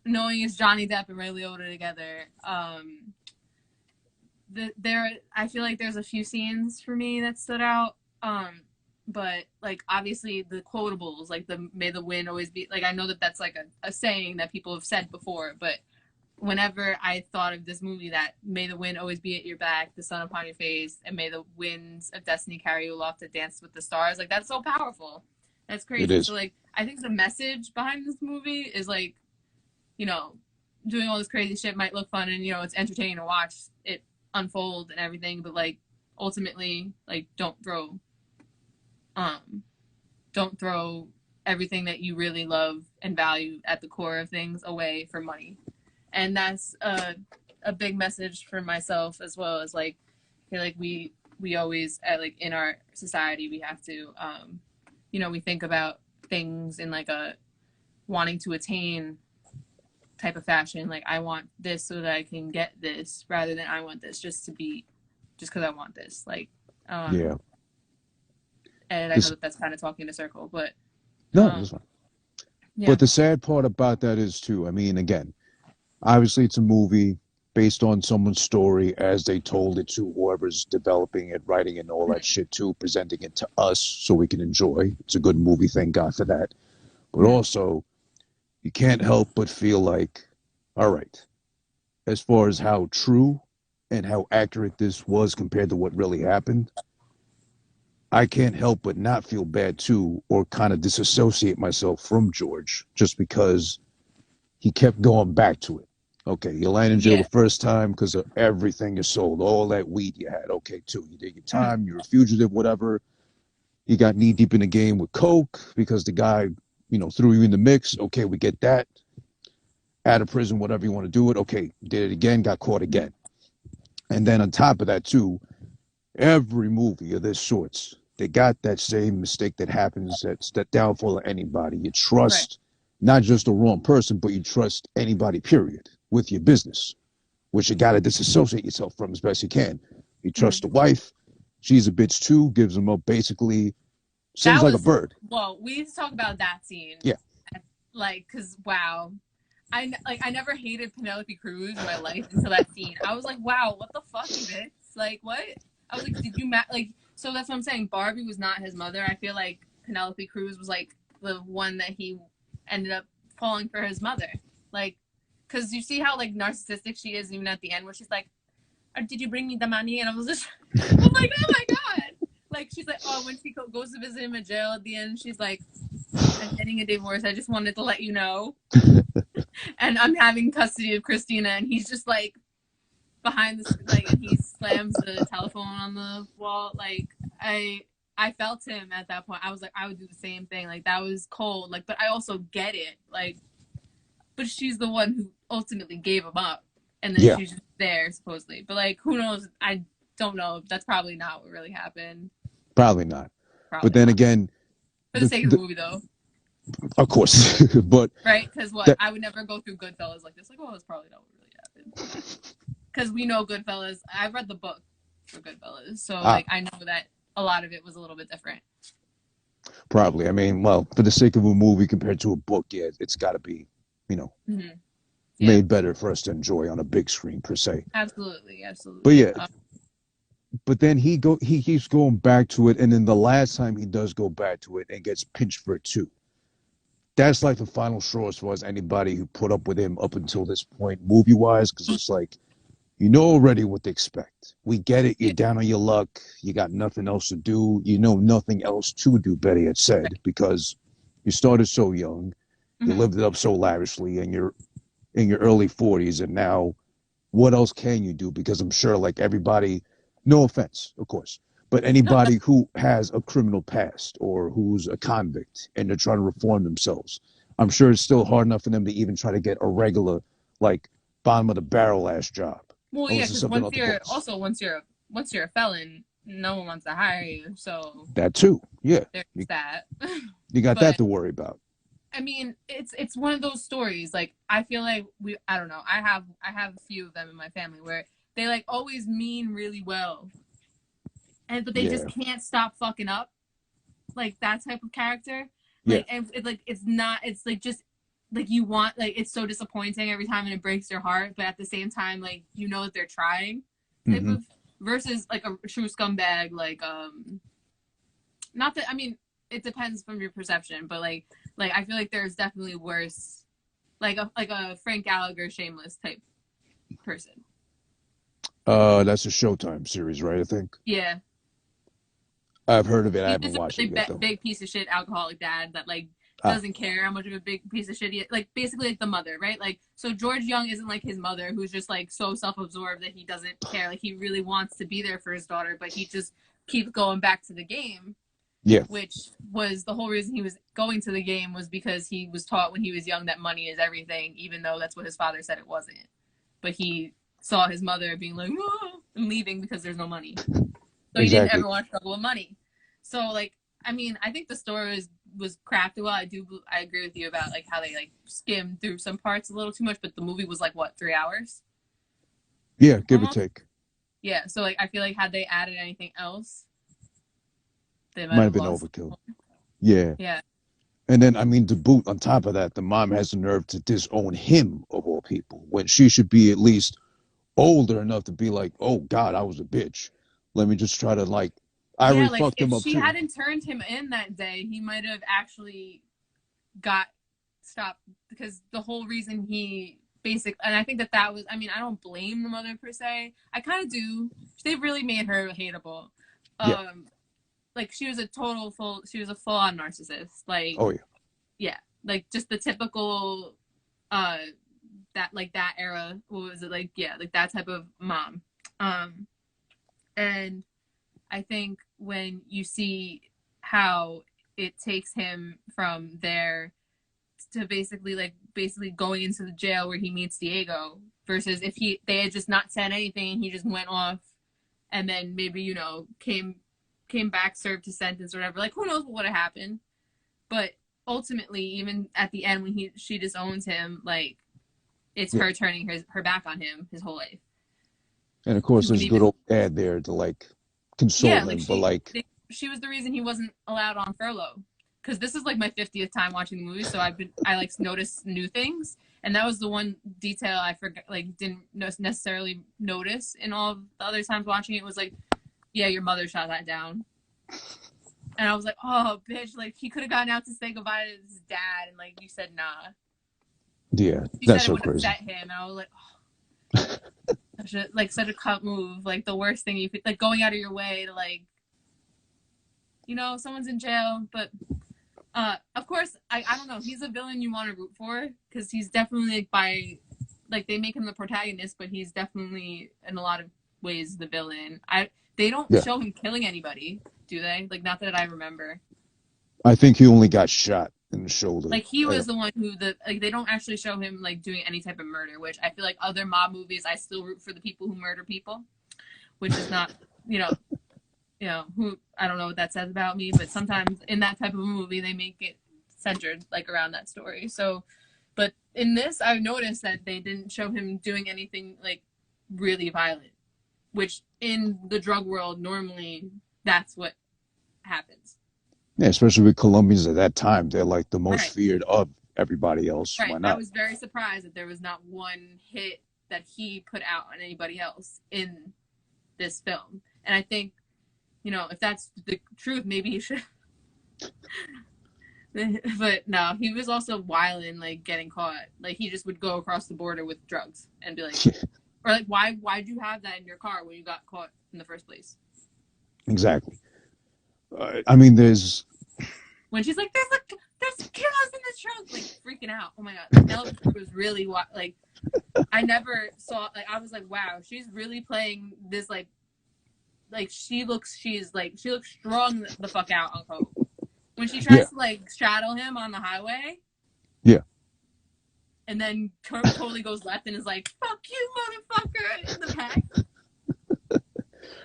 knowing it's Johnny Depp and Ray Liotta together, there I feel like there's a few scenes for me that stood out, but like obviously the quotables, like the "May the wind always be," like I know that that's like a saying that people have said before, but whenever I thought of this movie, that "May the wind always be at your back, the sun upon your face, and may the winds of destiny carry you aloft to dance with the stars," like that's so powerful. That's It crazy. So is. like I think the message behind this movie is like, you know, doing all this crazy shit might look fun and it's entertaining to watch it unfold and everything, but like ultimately like um don't throw everything that you really love and value at the core of things away for money. And that's a big message for myself as well as like I feel like we always like in our society we have to we think about things in like a wanting to attain type of fashion. Like, I want this so that I can get this, rather than I want this just because I want this. Like, Yeah. and I know This, that that's kind of talking in a circle, but no, that's fine. yeah. But the sad part about that is too, I mean, again, obviously it's a movie based on someone's story as they told it to whoever's developing it, writing it, and all that shit too, presenting it to us so we can enjoy. It's a good movie, thank God for that. But also, you can't help but feel like, all right, as far as how true and how accurate this was compared to what really happened, I can't help but not feel bad too, or kind of disassociate myself from George just because he kept going back to it. Okay, you land in jail the first time because of everything you sold, all that weed you had. Okay, too. You did your time, you're a fugitive, whatever. You got knee deep in the game with coke because the guy, threw you in the mix. Okay, we get that. Out of prison, whatever you want to do it. Okay, did it again, got caught again. And then on top of that, too, every movie of this sorts, they got that same mistake that happens. That's that downfall of anybody. You trust not just the wrong person, but you trust anybody, period, with your business, which you got to disassociate yourself from as best you can. You trust the wife. She's a bitch too, gives them up, basically sings like a bird. Well, we need to talk about that scene. Yeah. Like, because, wow. I never hated Penelope Cruz in my life until that scene. I was like, wow, what the fuck, bitch? Like, what? I was like, did you so that's what I'm saying. Barbie was not his mother. I feel like Penelope Cruz was like the one that he ended up falling for his mother. Like, because you see how like narcissistic she is even at the end where she's like, did you bring me the money? And I was like, oh my God. Like, she's like, oh, when she goes to visit him in jail at the end, she's like, I'm getting a divorce. I just wanted to let you know. And I'm having custody of Christina. And he's just like, behind the and he slams the telephone on the wall. Like, I felt him at that point. I was like, I would do the same thing. Like, that was cold. Like, but I also get it. Like, but she's the one who ultimately gave him up, and then she's just there supposedly. But like, who knows? I don't know. That's probably not what really happened. Probably not. But then again, for the sake of the movie, though. Of course, but right, because I would never go through Goodfellas like this. Like, oh, that's probably not what really happened. Because we know Goodfellas. I've read the book for Goodfellas, so like I know that a lot of it was a little bit different. Probably. I mean, well, for the sake of a movie compared to a book, yeah, it's got to be, made better for us to enjoy on a big screen per se. Absolutely. But yeah, but then he keeps going back to it, and then the last time he does go back to it and gets pinched for it too. That's like the final straw as far as anybody who put up with him up until this point, movie wise, because it's like, you know already what to expect. We get it. You're down on your luck. You got nothing else to do. You know nothing else to do, Betty had said, because you started so young. You lived it up so lavishly, and you're in your early 40s. And now what else can you do? Because I'm sure like everybody, no offense, of course, but anybody who has a criminal past or who's a convict and they're trying to reform themselves, I'm sure it's still hard enough for them to even try to get a regular, like, bottom of the barrel ass job. Well, yeah, because once you're a felon, no one wants to hire you. So that too, yeah. There's that. You got that to worry about. I mean, it's one of those stories. Like, I feel like I don't know. I have a few of them in my family where they like always mean really well, but they just can't stop fucking up. Like that type of character. Like, and it's not. It's like just. Like you want, like it's so disappointing every time and it breaks your heart, but at the same time, like you know that they're trying, type of versus like a true scumbag, like not that I mean it depends from your perception, but like I feel like there's definitely worse, like a Frank Gallagher Shameless type person. That's a Showtime series, right? I think. Yeah. I've heard of it. I haven't watched it yet, though. Big piece of shit alcoholic dad that like doesn't care how much of a big piece of shit he is. Like basically like the mother, right? Like so George Jung isn't like his mother who's just like so self-absorbed that he doesn't care. Like he really wants to be there for his daughter, but he just keeps going back to the game. Yeah. Which was the whole reason he was going to the game was because he was taught when he was young that money is everything, even though that's what his father said it wasn't. But he saw his mother being like, oh, and leaving because there's no money. So he didn't ever want to struggle with money. So like I mean, I think the story was crafted well. I agree with you about like how they like skimmed through some parts a little too much, but the movie was like what, 3 hours Yeah, give or almost. take. Yeah, so like I feel like had they added anything else, they might Might have have been lost. overkill. Yeah. Yeah, And then, I mean, to boot on top of that, the mom has the nerve to disown him of all people when she should be at least older enough to be like, oh God, I was a bitch. Let me just try to like, I yeah. already Like fucked if him up she too. hadn't turned him in that day, he might have actually got stopped because the whole reason he basic and I think that that was, I mean, I don't blame the mother per se. I kind of do. They really made her hateable. Yeah. Like she was a total full she was a full on narcissist. Like Oh yeah. yeah, like just the typical uh that like that era, what was it, like yeah, like that type of mom. Um and I think when you see how it takes him from there to basically going into the jail where he meets Diego versus if they had just not said anything and he just went off and then maybe came back, served his sentence or whatever, like who knows what would have happened. But ultimately, even at the end when she disowns him, like it's Yeah. her turning her back on him his whole life. And of He course, wouldn't there's good even old dad there to like console yeah, like him, but like, she was the reason he wasn't allowed on furlough. Because this is like my 50th time watching the movie, so I like noticed new things, and that was the one detail I forgot, like didn't necessarily notice in all the other times watching it. Was like, yeah, your mother shot that down, and I was like, oh bitch, like he could have gotten out to say goodbye to his dad, and like you said nah. yeah, She that's said it so would crazy. upset him, and I was like, such a cut move, like the worst thing you could, like going out of your way to like, someone's in jail, but of course, I don't know. He's a villain you want to root for because he's definitely like they make him the protagonist, but he's definitely in a lot of ways the villain. They don't Yeah. show him killing anybody, do they? Like not that I remember. I think he only got shot in the shoulder. Like he was the one who like they don't actually show him like doing any type of murder, which I feel like other mob movies I still root for the people who murder people, which is not you know who I don't know what that says about me, but sometimes in that type of a movie they make it centered like around that story. So, but in this, I've noticed that they didn't show him doing anything like really violent, which in the drug world normally that's what happens. Yeah, especially with Colombians at that time, they're like the most Right, feared of everybody else. right. Why I not? was very surprised that there was not one hit that he put out on anybody else in this film, and I think if that's the truth, maybe he should. But no, he was also wilding, like getting caught. Like he just would go across the border with drugs and be like, or like, why'd you have that in your car when you got caught in the first place? Exactly. I mean, there's When she's like, there's kilos in this trunk, like freaking out. Oh my god, Penelope was really like, I never saw like I was like, wow, she's really playing this like she looks strong the fuck out on coke. When she yeah, tries to like straddle him on the highway yeah. and then totally goes left and is like, fuck you, motherfucker, in the back.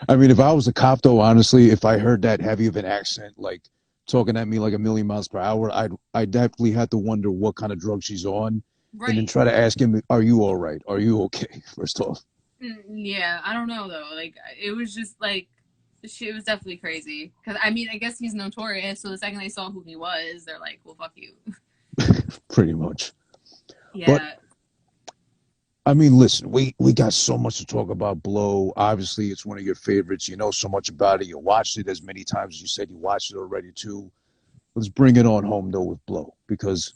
I mean, if I was a cop, though, honestly, if I heard that heavy of an accent, like talking at me like a million miles per hour, I'd definitely have to wonder what kind of drug she's on, and then Right. try to ask him, "Are you all right? Are you okay?" First off. Yeah, I don't know though. Like, it was just like, it was definitely crazy. Because, I mean, I guess he's notorious, so the second they saw who he was, they're like, well, fuck you. Pretty much. But Yeah. I mean, listen, we got so much to talk about. Blow. Obviously, it's one of your favorites. You know so much about it. You watched it as many times as you said you watched it already too. Let's bring it on home though with Blow because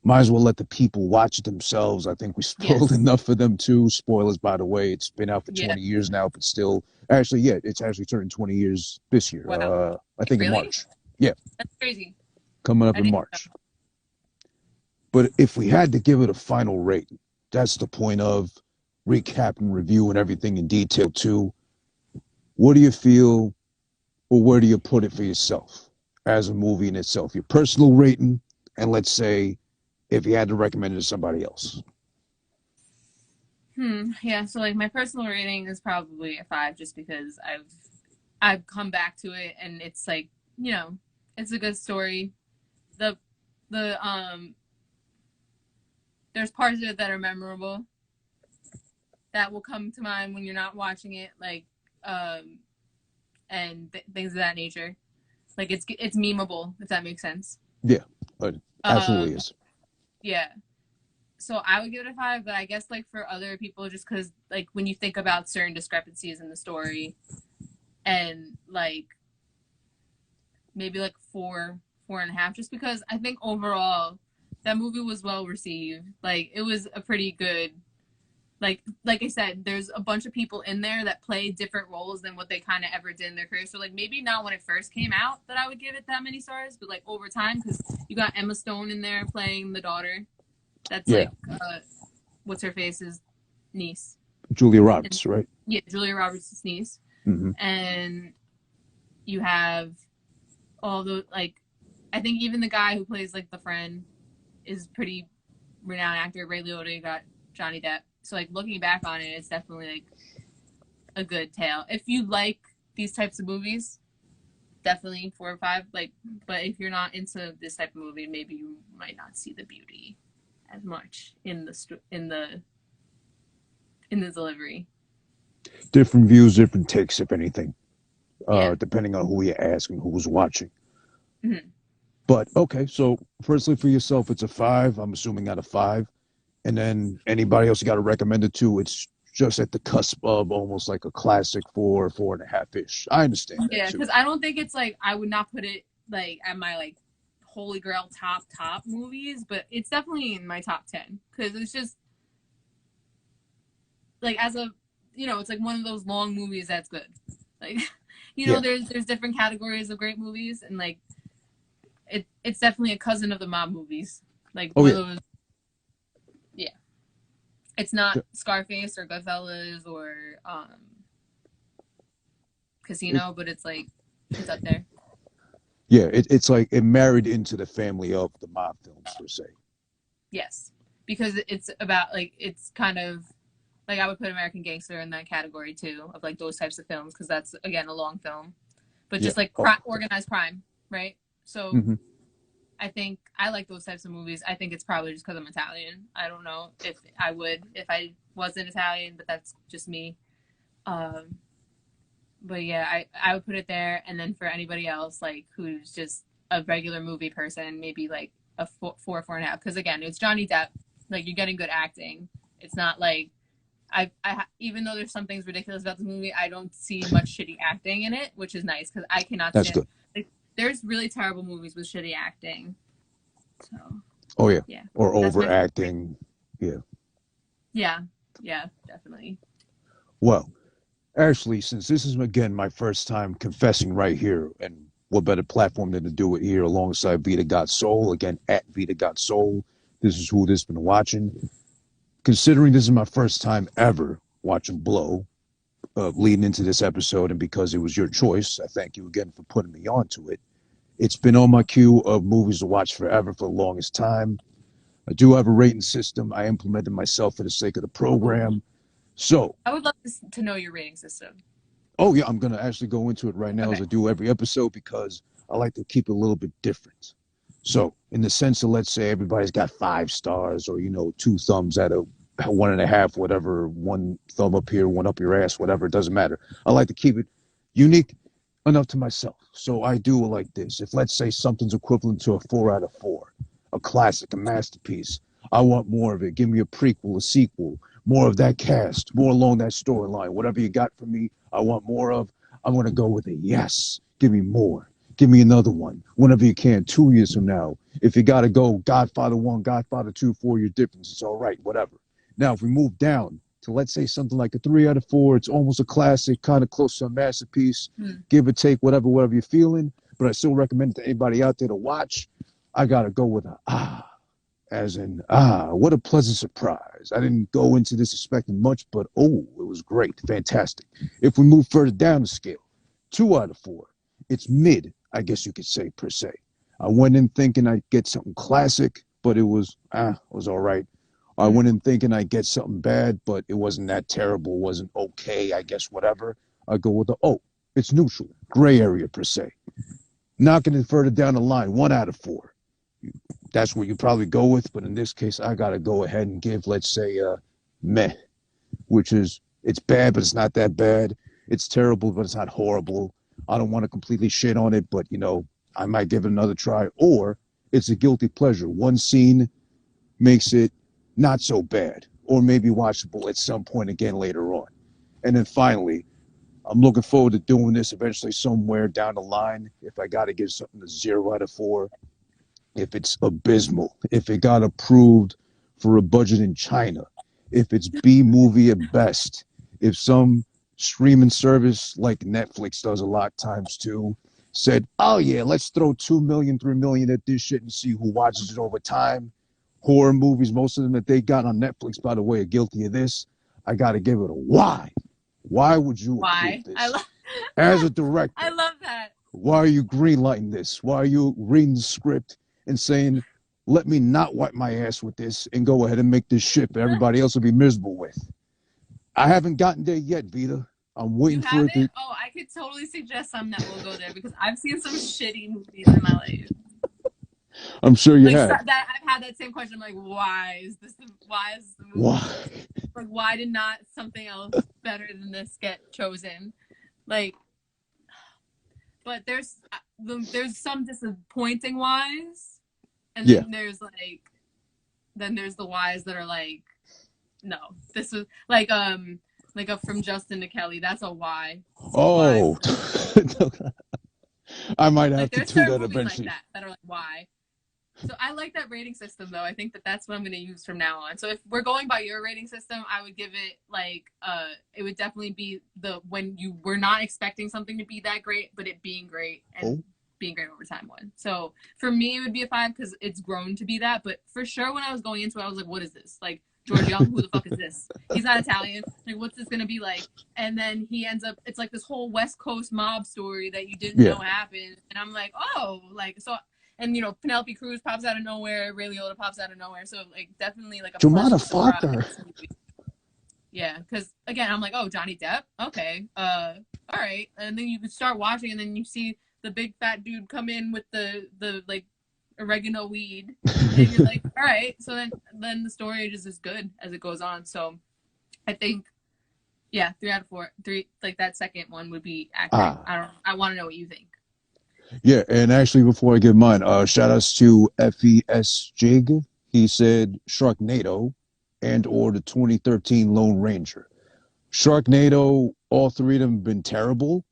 might as well let the people watch it themselves. I think we spoiled Yes. enough for them too. Spoilers, by the way. It's been out for Yeah. 20 years now, but still, actually, yeah, it's actually turning 20 years this year. Wow. I think in Really? March. Yeah, That's crazy. coming up I in didn't March. But if we had to give it a final rating, that's the point of recap and review and everything in detail too. What do you feel, or where do you put it for yourself as a movie in itself? Your personal rating, and let's say if you had to recommend it to somebody else. Yeah, so like my personal rating is probably a 5 just because I've come back to it and it's like, it's a good story. the there's parts of it that are memorable that will come to mind when you're not watching it, like and things of that nature. Like it's memeable, if that makes sense. Yeah, but absolutely is. Yeah. So I would give it a 5, but I guess like for other people, just because like when you think about certain discrepancies in the story, and like maybe like 4.5, just because I think overall that movie was well received. Like it was a pretty good, like I said, there's a bunch of people in there that play different roles than what they kind of ever did in their career. So like maybe not when it first came out that I would give it that many stars, but like over time, because you got Emma Stone in there playing the daughter. That's like what's her face's niece, Julia Roberts, right? Yeah, Julia Roberts' niece. Mm-hmm. And you have all the, like, I think even the guy who plays like the friend is pretty renowned actor. Ray Liotta, got Johnny Depp. So like looking back on it, it's definitely like a good tale. If you like these types of movies, definitely 4 or 5. Like, but if you're not into this type of movie, maybe you might not see the beauty as much in the delivery. Different views, different takes, if anything, depending on who you're asking, who's watching. Mm-hmm. But okay, so firstly for yourself, it's a 5. I'm assuming out of 5, and then anybody else you got to recommend it to, it's just at the cusp of almost like a classic 4.5 ish. I understand. Yeah, because I don't think it's like, I would not put it like at my like holy grail top movies, but it's definitely in my top 10 because it's just like, as a, you know, it's like one of those long movies that's good. Like, you know, there's different categories of great movies, and like it's definitely a cousin of the mob movies. Like one of those. Yeah, it's not Scarface or Goodfellas or Casino, but it's like it's up there. Yeah, it's like it married into the family of the mob films per se. Yes, because it's about like, it's kind of like, I would put American Gangster in that category too, of like those types of films, because that's again a long film, but just like organized crime, right? So I think I like those types of movies. I think it's probably just because I'm Italian. I don't know if I would if I wasn't Italian, but that's just me. But yeah, I would put it there. And then for anybody else, like who's just a regular movie person, maybe like a 4.5. Because again, it's Johnny Depp. Like, you're getting good acting. It's not like I even though there's some things ridiculous about the movie, I don't see much shitty acting in it, which is nice because I cannot stand. Good. Like, there's really terrible movies with shitty acting. So. Oh yeah. Or overacting. Yeah, definitely. Well, Ashley, since this is again my first time confessing right here, and what better platform than to do it here alongside Vita Got Soul, again at Vita Got Soul. This is who this been watching. Considering this is my first time ever watching Blow, leading into this episode, and because it was your choice, I thank you again for putting me onto it. It's been on my queue of movies to watch forever for the longest time. I do have a rating system I implemented myself for the sake of the program. So I would love to know your rating system. Oh yeah, I'm gonna actually go into it right now as I do every episode, because I like to keep it a little bit different. So in the sense of, let's say everybody's got 5 stars, or 2 thumbs at a 1.5, whatever, 1 thumb up here, 1 up your ass, whatever, it doesn't matter. I like to keep it unique enough to myself. So I do it like this. If let's say something's equivalent to a 4 out of 4, a classic, a masterpiece, I want more of it. Give me a prequel, a sequel, more of that cast, more along that storyline. Whatever you got for me, I want more of. I'm going to go with a yes. Give me more. Give me another one. Whenever you can, 2 years from now. If you got to go Godfather 1, Godfather 2, 4 year difference, it's all right, whatever. Now, if we move down to, let's say, something like a 3 out of 4, it's almost a classic, kind of close to a masterpiece, give or take, whatever you're feeling. But I still recommend it to anybody out there to watch. I got to go with a as in, what a pleasant surprise. I didn't go into this expecting much, but it was great, fantastic. If we move further down the scale, 2 out of 4, it's mid, I guess you could say, per se. I went in thinking I'd get something classic, but it was all right. I went in thinking I'd get something bad, but it wasn't that terrible, wasn't okay, I guess, whatever. I go with it's neutral, gray area, per se. Knocking it further down the line, 1 out of 4. that's what you probably go with. But in this case, I gotta go ahead and give, let's say, meh, which is it's bad, but it's not that bad. It's terrible, but it's not horrible. I don't want to completely shit on it, but I might give it another try. Or it's a guilty pleasure. One scene makes it not so bad, or maybe watchable at some point again later on. And then finally, I'm looking forward to doing this eventually somewhere down the line. If I got to give something a 0 out of 4, if it's abysmal, if it got approved for a budget in China, if it's B movie at best, if some streaming service like Netflix does a lot of times too said, oh yeah, let's throw 2 million, 3 million at this shit and see who watches it over time. Horror movies, most of them that they got on Netflix, by the way, are guilty of this. I got to give it a why. Why would you approve this? As a director, I love that. Why are you greenlighting this? Why are you reading the script and saying, let me not wipe my ass with this and go ahead and make this shit that everybody else will be miserable with? I haven't gotten there yet, Vita. I'm waiting for it to... Oh, I could totally suggest some that will go there because I've seen some shitty movies in my life. I'm sure you have. That I've had that same question. I'm like, why is this the movie? Why? Like, why did not something else better than this get chosen? Like, but there's some disappointing whys, and then there's the whys that are like, no, this was like from Justin to Kelly. That's a why. Oh, I might have to do that eventually. Like that are like why. So I like that rating system, though. I think that's what I'm going to use from now on. So if we're going by your rating system, I would give it it would definitely be when you were not expecting something to be that great, but it being great and being great over time one. So for me, it would be a 5 because it's grown to be that. But for sure, when I was going into it, I was like, what is this? Like, George Jung, who the fuck is this? He's not Italian. Like, what's this going to be like? And then he ends up, it's like this whole West Coast mob story that you didn't know happened. And I'm like, oh, so... And, Penelope Cruz pops out of nowhere. Ray Liotta pops out of nowhere. So, definitely, a motherfucker. Yeah, because, again, I'm like, oh, Johnny Depp? Okay. All right. And then you could start watching, and then you see the big fat dude come in with the oregano weed. And you're like, all right. So then the story is as good as it goes on. So, I think, 3 out of 4. 3, that second one would be accurate. I want to know what you think. Yeah, and actually, before I give mine, shout outs to FES Jig. He said Sharknado and or the 2013 Lone Ranger. Sharknado, all 3 of them have been terrible.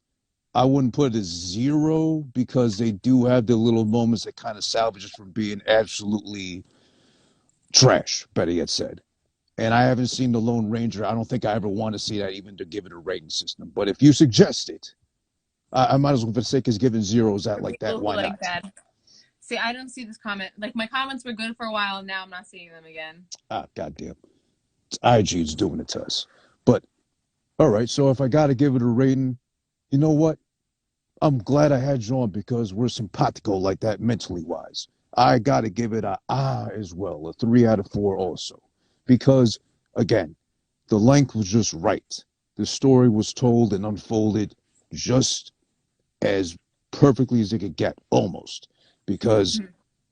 I wouldn't put it as 0 because they do have their little moments that kind of salvage it from being absolutely trash, better yet said. And I haven't seen the Lone Ranger. I don't think I ever want to see that even to give it a rating system. But if you suggest it, I might as well, for the sake of giving zeros out like that. Why not? That. See, I don't see this comment. My comments were good for a while, and now I'm not seeing them again. Goddamn. IG's doing it to us. But, all right, so if I got to give it a rating, you know what? I'm glad I had you on because we're simpatico like that mentally wise. I got to give it as well, a 3 out of 4 also. Because, again, the length was just right. The story was told and unfolded just as perfectly as it could get, almost, because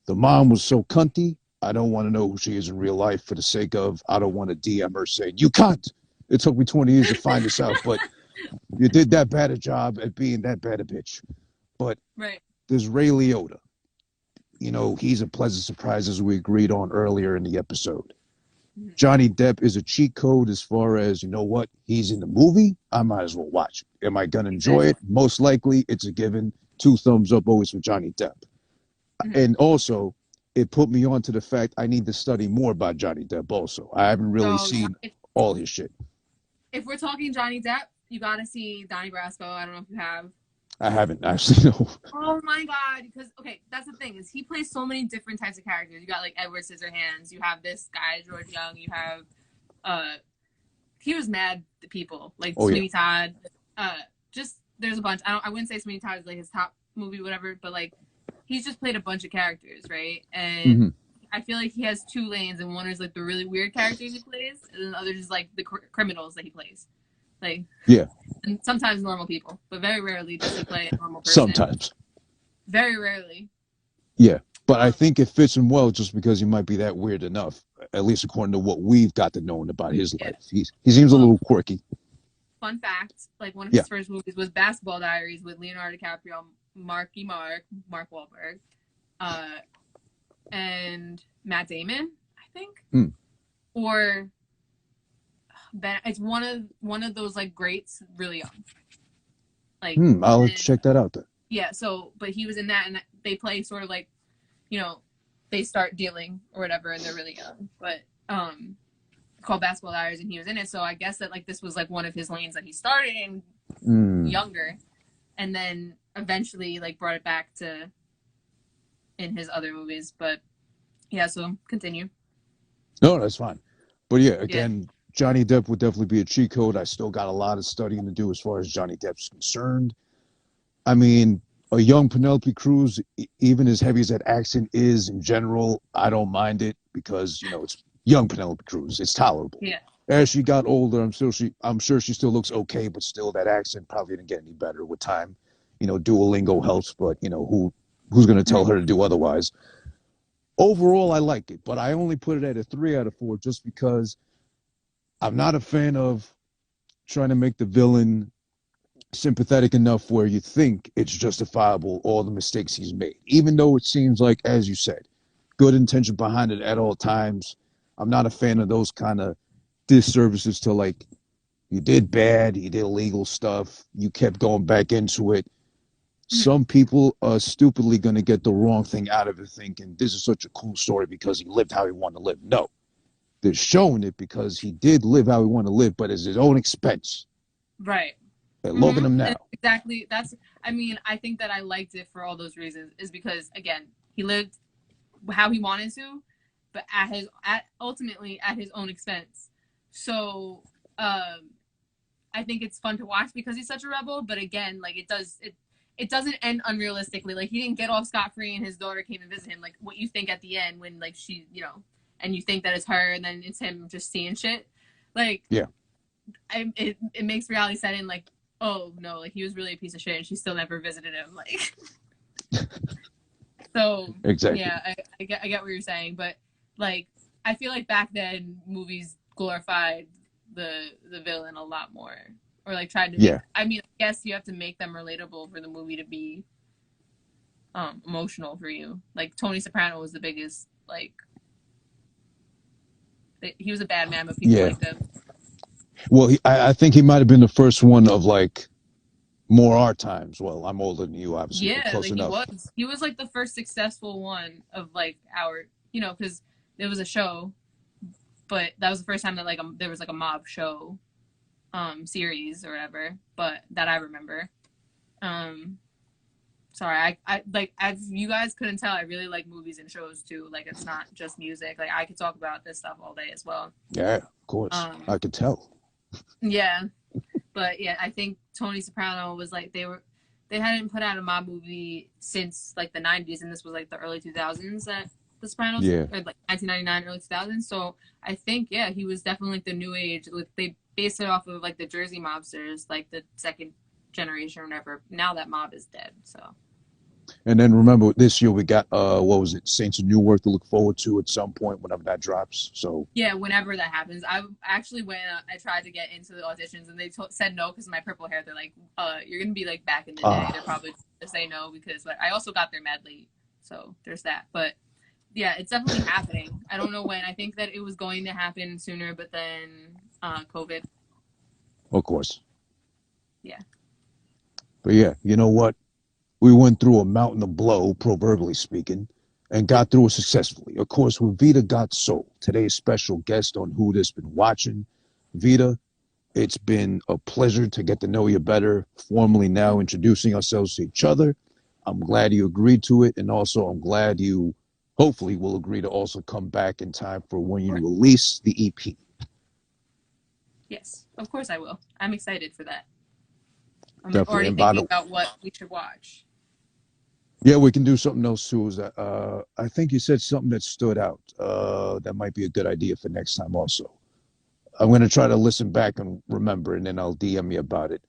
the mom was so cunty. I don't want to know who she is in real life for the sake of I don't want to DM her saying, you cunt. It took me 20 years to find this out, but you did that bad a job at being that bad a bitch. But there's Ray Liotta. He's a pleasant surprise, as we agreed on earlier in the episode. Johnny Depp is a cheat code as far as, he's in the movie, I might as well watch it. Am I going to enjoy it? Most likely, it's a given. 2 thumbs up always for Johnny Depp. And also, it put me on to the fact I need to study more about Johnny Depp also. I haven't really seen all his shit. If we're talking Johnny Depp, you got to see Donnie Brasco. I don't know if you have. I haven't actually, no. Oh my God. Because, that's the thing is he plays so many different types of characters. You got Edward Scissorhands. You have this guy, George Jung. You have, he was mad at people. Sweeney Todd. There's a bunch. I wouldn't say Sweeney Todd is his top movie, whatever, but he's just played a bunch of characters, right? And I feel like he has 2 lanes, and one is the really weird characters he plays, and then the other is the criminals that he plays. And sometimes normal people, but very rarely does he play a normal person. Sometimes. Very rarely. Yeah. But I think it fits him well just because he might be that weird enough, at least according to what we've got to know about his Yeah. life. He seems a Well, little quirky. fun fact, like one of Yeah. his first movies was Basketball Diaries with Leonardo DiCaprio, Mark Wahlberg, uh, and Matt Damon, I think. Mm. Or Ben, it's one of those like greats really young. Like I'll have to check that out then. yeah, so but he was in that and they play sort of like, you know, they start dealing or whatever and they're really young. But called Basketball Diaries and he was in it. So I guess that like this was like one of his lanes that he started in younger and then eventually like brought it back to in his other movies. But yeah, so continue. No, that's fine. But yeah, again, Johnny Depp would definitely be a cheat code. I still got a lot of studying to do as far as Johnny Depp's concerned. I mean, a young Penelope Cruz, even as heavy as that accent is in general, I don't mind it because, you know, it's young Penelope Cruz. It's tolerable. Yeah. As she got older, I'm sure she still looks okay, but still that accent probably didn't get any better with time. You know, Duolingo helps, but you know, who's going to tell her to do otherwise? Overall, I like it, but I only put it at a 3 out of 4 just because I'm not a fan of trying to make the villain sympathetic enough where you think it's justifiable all the mistakes he's made, even though it seems like, as you said, good intention behind it at all times. I'm not a fan of those kind of disservices to like you did bad, you did illegal stuff, you kept going back into it. Some people are stupidly going to get the wrong thing out of it thinking this is such a cool story because he lived how he wanted to live. No, they're showing it because he did live how he wanted to live, but at his own expense. Right. And look at him now. And exactly. That's, I mean, I think that I liked it for all those reasons is because, again, he lived how he wanted to, but ultimately at his own expense. So, I think it's fun to watch because he's such a rebel, but again, like it doesn't end unrealistically. Like he didn't get off scot-free and his daughter came and visit him. Like what you think at the end when like she, you know, and you think that it's her and then it's him just seeing shit. Like, yeah, it makes reality set in like, oh no, like he was really a piece of shit and she still never visited him. Like, so exactly. Yeah, I get what you're saying, but like I feel like back then movies glorified the villain a lot more, or like tried to. I mean, I guess you have to make them relatable for the movie to be emotional for you. Like Tony Soprano was the biggest. Like he was a bad man, but people liked him. Well, I think he might have been the first one of like more our times. Well, I'm older than you, obviously. Yeah, close like enough. He was like the first successful one of like our, you know, because there was a show, but that was the first time that like there was like a mob show, series or whatever. But that I remember. Sorry, I like as you guys couldn't tell, I really like movies and shows too. Like it's not just music. Like I could talk about this stuff all day as well. Yeah, of course. I could tell. Yeah. But yeah, I think Tony Soprano was like they hadn't put out a mob movie since like the 90s, and this was like the early 2000s that The Sopranos, or like 1999, early 2000s. So I think he was definitely like the new age. Like they based it off of like the Jersey mobsters, like the second generation or whatever. Now that mob is dead. So. And then remember this year we got what was it, Saints of Newark to look forward to at some point whenever that drops. So yeah, whenever that happens. I actually when I tried to get into the auditions and they said no because of my purple hair. They're like, you're gonna be like back in the day. They're probably gonna say no because but I also got there mad late, so there's that. But yeah, it's definitely happening. I don't know when. I think that it was going to happen sooner, but then COVID. Of course. Yeah. But yeah, you know what? We went through a mountain of blow, proverbially speaking, and got through it successfully. Of course, with VITA got sold. Today's special guest on Who This Been Watching, VITA, it's been a pleasure to get to know you better, formally now introducing ourselves to each other. I'm glad you agreed to it, and also I'm glad you hopefully will agree to also come back in time for when you release the EP. Yes, of course I will. I'm excited for that. I'm Definitely. already thinking about what we should watch. Yeah, we can do something else too. Is that I think you said something that stood out. That might be a good idea for next time also. I'm going to try to listen back and remember, and then I'll DM you about it.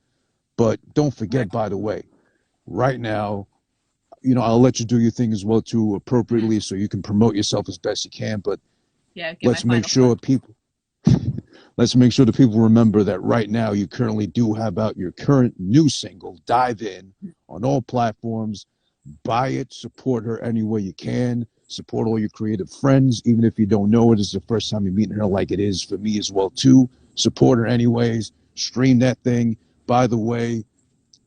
But don't forget, by the way, right now, I'll let you do your thing as well too appropriately, so you can promote yourself as best you can. But Yeah, get my let's make final sure plug. people let's make sure the people remember that right now you currently do have out your current new single, Dive In, on all platforms. Buy it, support her any way you can, support all your creative friends, even if you don't know it. It's the first time you're meeting her, like it is for me as well too. Support her anyways, stream that thing. By the way,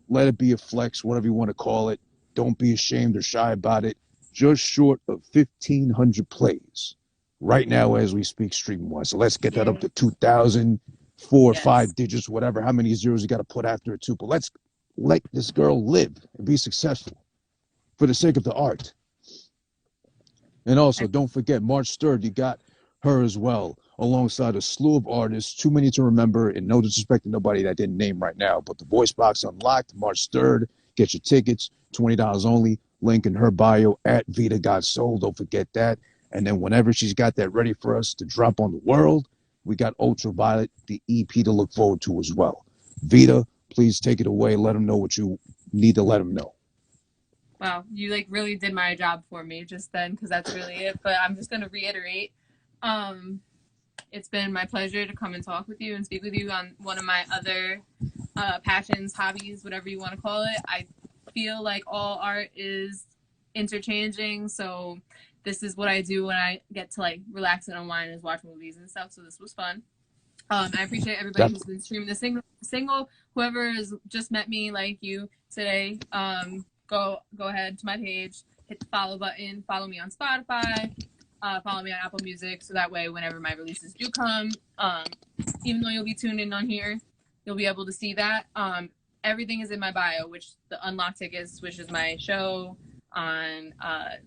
let it be a flex, whatever you want to call it. Don't be ashamed or shy about it. Just short of 1,500 plays right now as we speak, streaming wise. So let's get that up Yeah. to 2,000, 4 or Yes. 5 digits, whatever, how many zeros you got to put after it too. But let's let this girl live and be successful for the sake of the art. And also, don't forget, March 3rd, you got her as well, alongside a slew of artists, too many to remember, and no disrespect to nobody that didn't name right now. But the Voice Box Unlocked, March 3rd. Get your tickets, $20 only. Link in her bio at VITA Got Soul. Don't forget that. And then whenever she's got that ready for us to drop on the world, we got Ultraviolet, the EP to look forward to as well. VITA, please take it away. Let them know what you need to let them know. Wow, you like really did my job for me just then, because that's really it. But I'm just gonna reiterate. It's been my pleasure to come and talk with you and speak with you on one of my other passions, hobbies, whatever you want to call it. I feel like all art is interchanging, so this is what I do when I get to like relax and unwind, is watch movies and stuff. So this was fun. I appreciate everybody who's been streaming the single. Whoever has just met me like you today, go ahead to my page, hit the follow button, follow me on Spotify, follow me on Apple Music, so that way whenever my releases do come, even though you'll be tuned in on here, you'll be able to see that. Everything is in my bio, which the Unlock Tickets, which is my show on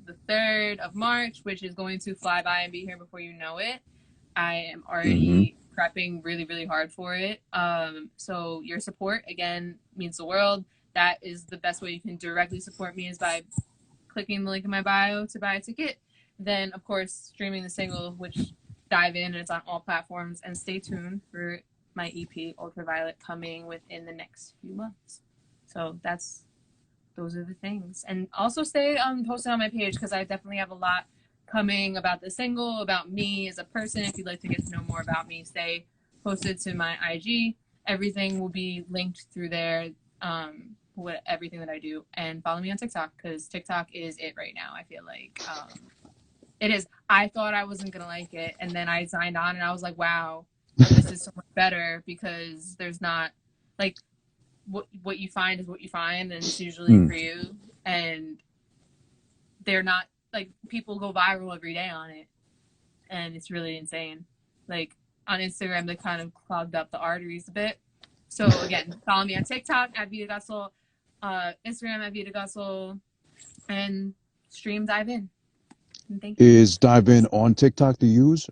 the 3rd of March, which is going to fly by and be here before you know it. I am already prepping really, really hard for it. So your support, again, means the world. That is the best way you can directly support me, is by clicking the link in my bio to buy a ticket. Then, of course, streaming the single, which Dive In, and it's on all platforms. And stay tuned for my EP, Ultraviolet, coming within the next few months. So those are the things. And also stay posted on my page, because I definitely have a lot coming about the single, about me as a person. If you'd like to get to know more about me, stay posted to my IG. Everything will be linked through there, with everything that I do. And follow me on TikTok, because TikTok is it right now. I feel like it is. I thought I wasn't gonna like it, and then I signed on and I was like, wow, this is so much better, because there's not like what you find is what you find, and it's usually for you. And they're not like, people go viral every day on it, and it's really insane. Like on Instagram, they kind of clogged up the arteries a bit. So again, follow me on TikTok at Vita Gasol, Instagram at Vita Gasol, and stream Dive In. And thank you. Is Dive In on TikTok to use?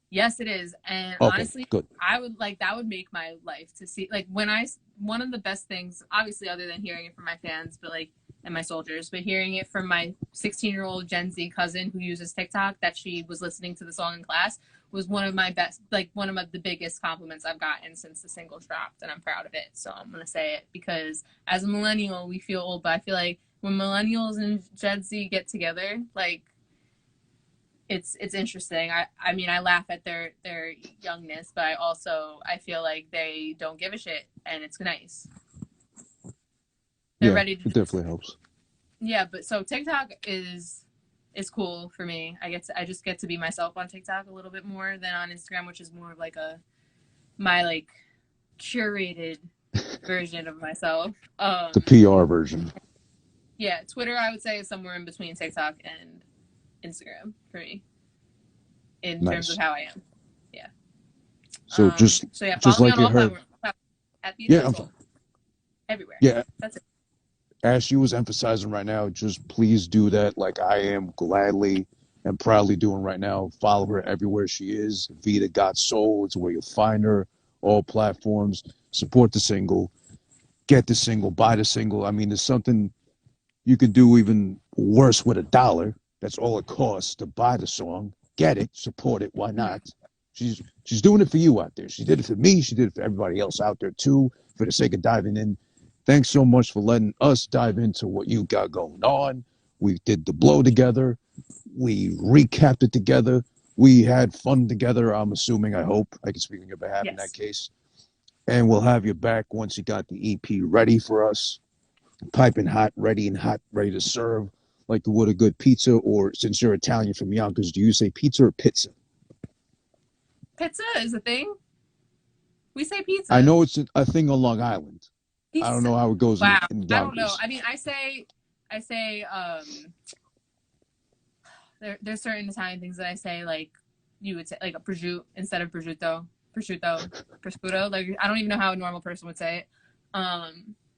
Yes, it is. And okay, honestly, good. I would like, that would make my life to see, like, one of the best things, obviously, other than hearing it from my fans, but like, and my soldiers, but hearing it from my 16-year-old Gen Z cousin who uses TikTok, that she was listening to the song in class, was one of my best, like one of the biggest compliments I've gotten since the single dropped, and I'm proud of it. So I'm going to say it, because as a millennial, we feel old, but I feel like when millennials and Gen Z get together, like, it's interesting. I mean, I laugh at their youngness, but I feel like they don't give a shit, and it's nice. They're ready to. It definitely helps. Yeah, but so TikTok is cool for me. I just get to be myself on TikTok a little bit more than on Instagram, which is more of like my like curated version of myself. The PR version. Yeah, Twitter, I would say, is somewhere in between TikTok and Instagram for me, in terms of how I am. Yeah. So yeah, just follow like me on you all heard. platforms at everywhere. Yeah. That's it. As she was emphasizing right now, just please do that, like I am gladly and proudly doing right now. Follow her everywhere she is. Vita Got Soul, it's where you'll find her. All platforms. Support the single. Get the single. Buy the single. I mean, there's something you could do even worse with $1. That's all it costs to buy the song. Get it. Support it. Why not? She's doing it for you out there. She did it for me. She did it for everybody else out there too, for the sake of diving in. Thanks so much for letting us dive into what you got going on. We did the blow together. We recapped it together. We had fun together, I'm assuming, I hope. I can speak on your behalf in that case. And we'll have you back once you got the EP ready for us. Piping hot, ready to serve, like you would a good pizza. Or since you're Italian from Yonkers, do you say pizza or pizza? Pizza is a thing. We say pizza. I know it's a thing on Long Island. Pizza. I don't know how it goes in Yonkers. I don't know. I mean, I say there's certain Italian things that I say, like you would say like a prosciutto instead of prosciutto. Like I don't even know how a normal person would say it.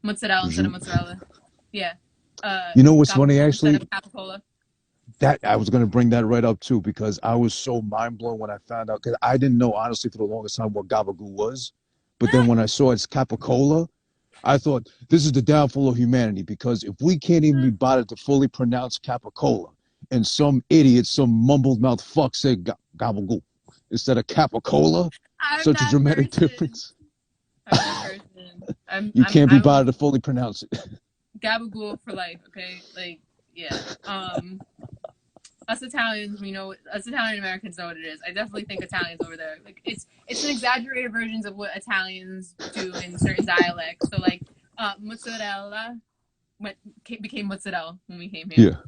Mozzarella instead of mozzarella. Yeah. You know what's funny, actually? Capicola. That I was going to bring that right up too, because I was so mind blown when I found out, because I didn't know honestly for the longest time what gabagool was, but then when I saw it's Capicola, I thought this is the downfall of humanity, because if we can't even be bothered to fully pronounce Capicola, and some idiot, some mumbled mouth fuck said gabagool instead of Capicola, such a dramatic difference. You can't be bothered to fully pronounce it. Gabagool for life, okay? Like, yeah. Us Italians, us Italian Americans know what it is. I definitely think Italians over there, like, it's an exaggerated versions of what Italians do in certain dialects. So, like, mozzarella became mozzarella when we came here.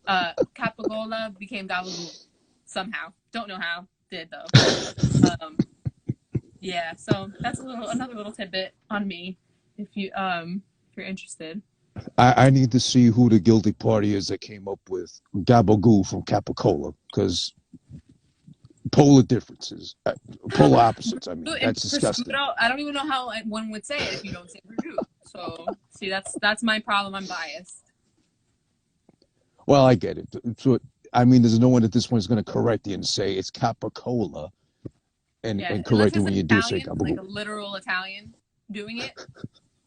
Yeah. Capicola became gabagool somehow. Don't know how. Did though. Yeah. So that's another little tidbit on me. If you're interested. I need to see who the guilty party is that came up with gabagool from Capicola, because polar differences, polar opposites. I mean, that's disgusting. I don't even know how one would say it if you don't say prosciutto. So, see, that's my problem. I'm biased. Well, I get it. So, I mean, there's no one at this point is going to correct you and say it's Capicola, and correct you when you do say gabagool. Like a literal Italian doing it.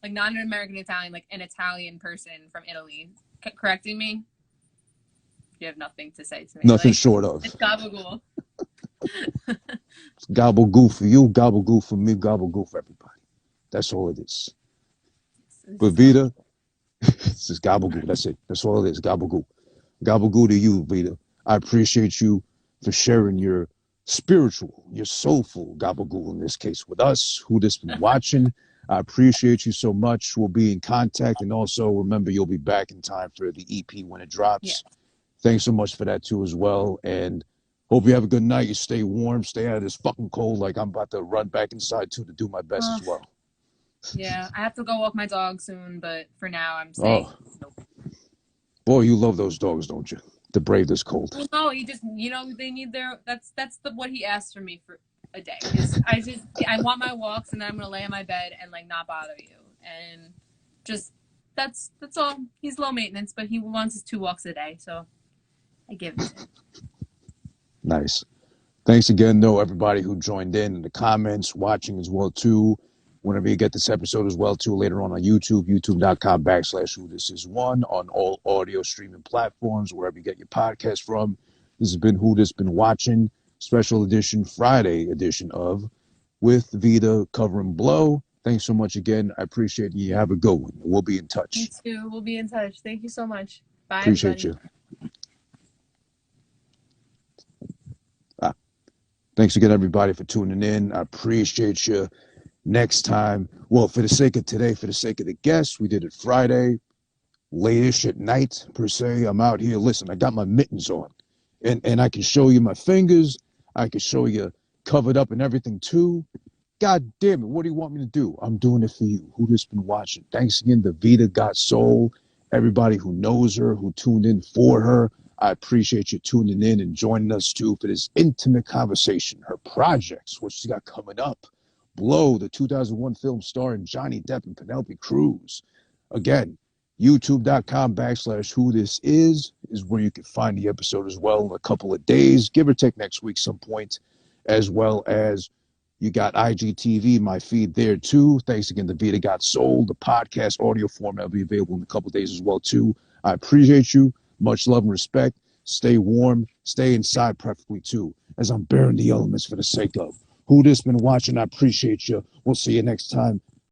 Like not an American Italian, like an Italian person from Italy correcting me. You have nothing to say to me. Nothing like, short of. It's gabagool. It's gabagool for you, gabagool for me, gabagool for everybody. That's all it is. But Vita, it's just gabagool. That's it. That's all it is. Gabagool. Gabagool to you, Vita. I appreciate you for sharing your spiritual, your soulful gabagool in this case with us, who just been watching. I appreciate you so much. We'll be in contact. And also, remember, you'll be back in time for the EP when it drops. Yeah. Thanks so much for that, too, as well. And hope you have a good night. You stay warm. Stay out of this fucking cold. Like, I'm about to run back inside, too, to do my best as well. Yeah, I have to go walk my dog soon. But for now, I'm staying. Nope. Boy, you love those dogs, don't you? To brave this cold. Well, no, he just, they need their, that's what he asked for me for a day. I want my walks, and then I'm gonna lay in my bed and like not bother you, and just that's all. He's low maintenance, but he wants his 2 walks a day, so I give it to him. Nice. Thanks again, though, everybody who joined in the comments, watching as well too. Whenever you get this episode as well too, later on YouTube, youtube.com/who-this-is-1, on all audio streaming platforms, wherever you get your podcast from. This has been Who This Been Watching. Special edition, Friday edition of With Vita covering Blow. Thanks so much again. I appreciate you. Have a good one. We'll be in touch. You too. We'll be in touch. Thank you so much. Bye. Appreciate everybody. You. Thanks again, everybody, for tuning in. I appreciate you. Next time, well, for the sake of today, for the sake of the guests, we did it Friday, late-ish at night, per se. I'm out here. Listen, I got my mittens on, and I can show you my fingers. I can show you covered up and everything too. God damn it, what do you want me to do? I'm doing it for you. Who just been watching? Thanks again to Vita Got Soul, everybody who knows her, who tuned in for her. I appreciate you tuning in and joining us too for this intimate conversation. Her projects, what she's got coming up. Blow, the 2001 film starring Johnny Depp and Penelope Cruz. Again, youtube.com/who-this-is where you can find the episode as well in a couple of days, give or take next week some point, as well as you got IGTV, my feed there too. Thanks again to Vita Got Soul. The podcast audio format will be available in a couple of days as well too. I appreciate you. Much love and respect. Stay warm. Stay inside preferably too, as I'm bearing the elements for the sake of Who This Been Watching. I appreciate you. We'll see you next time.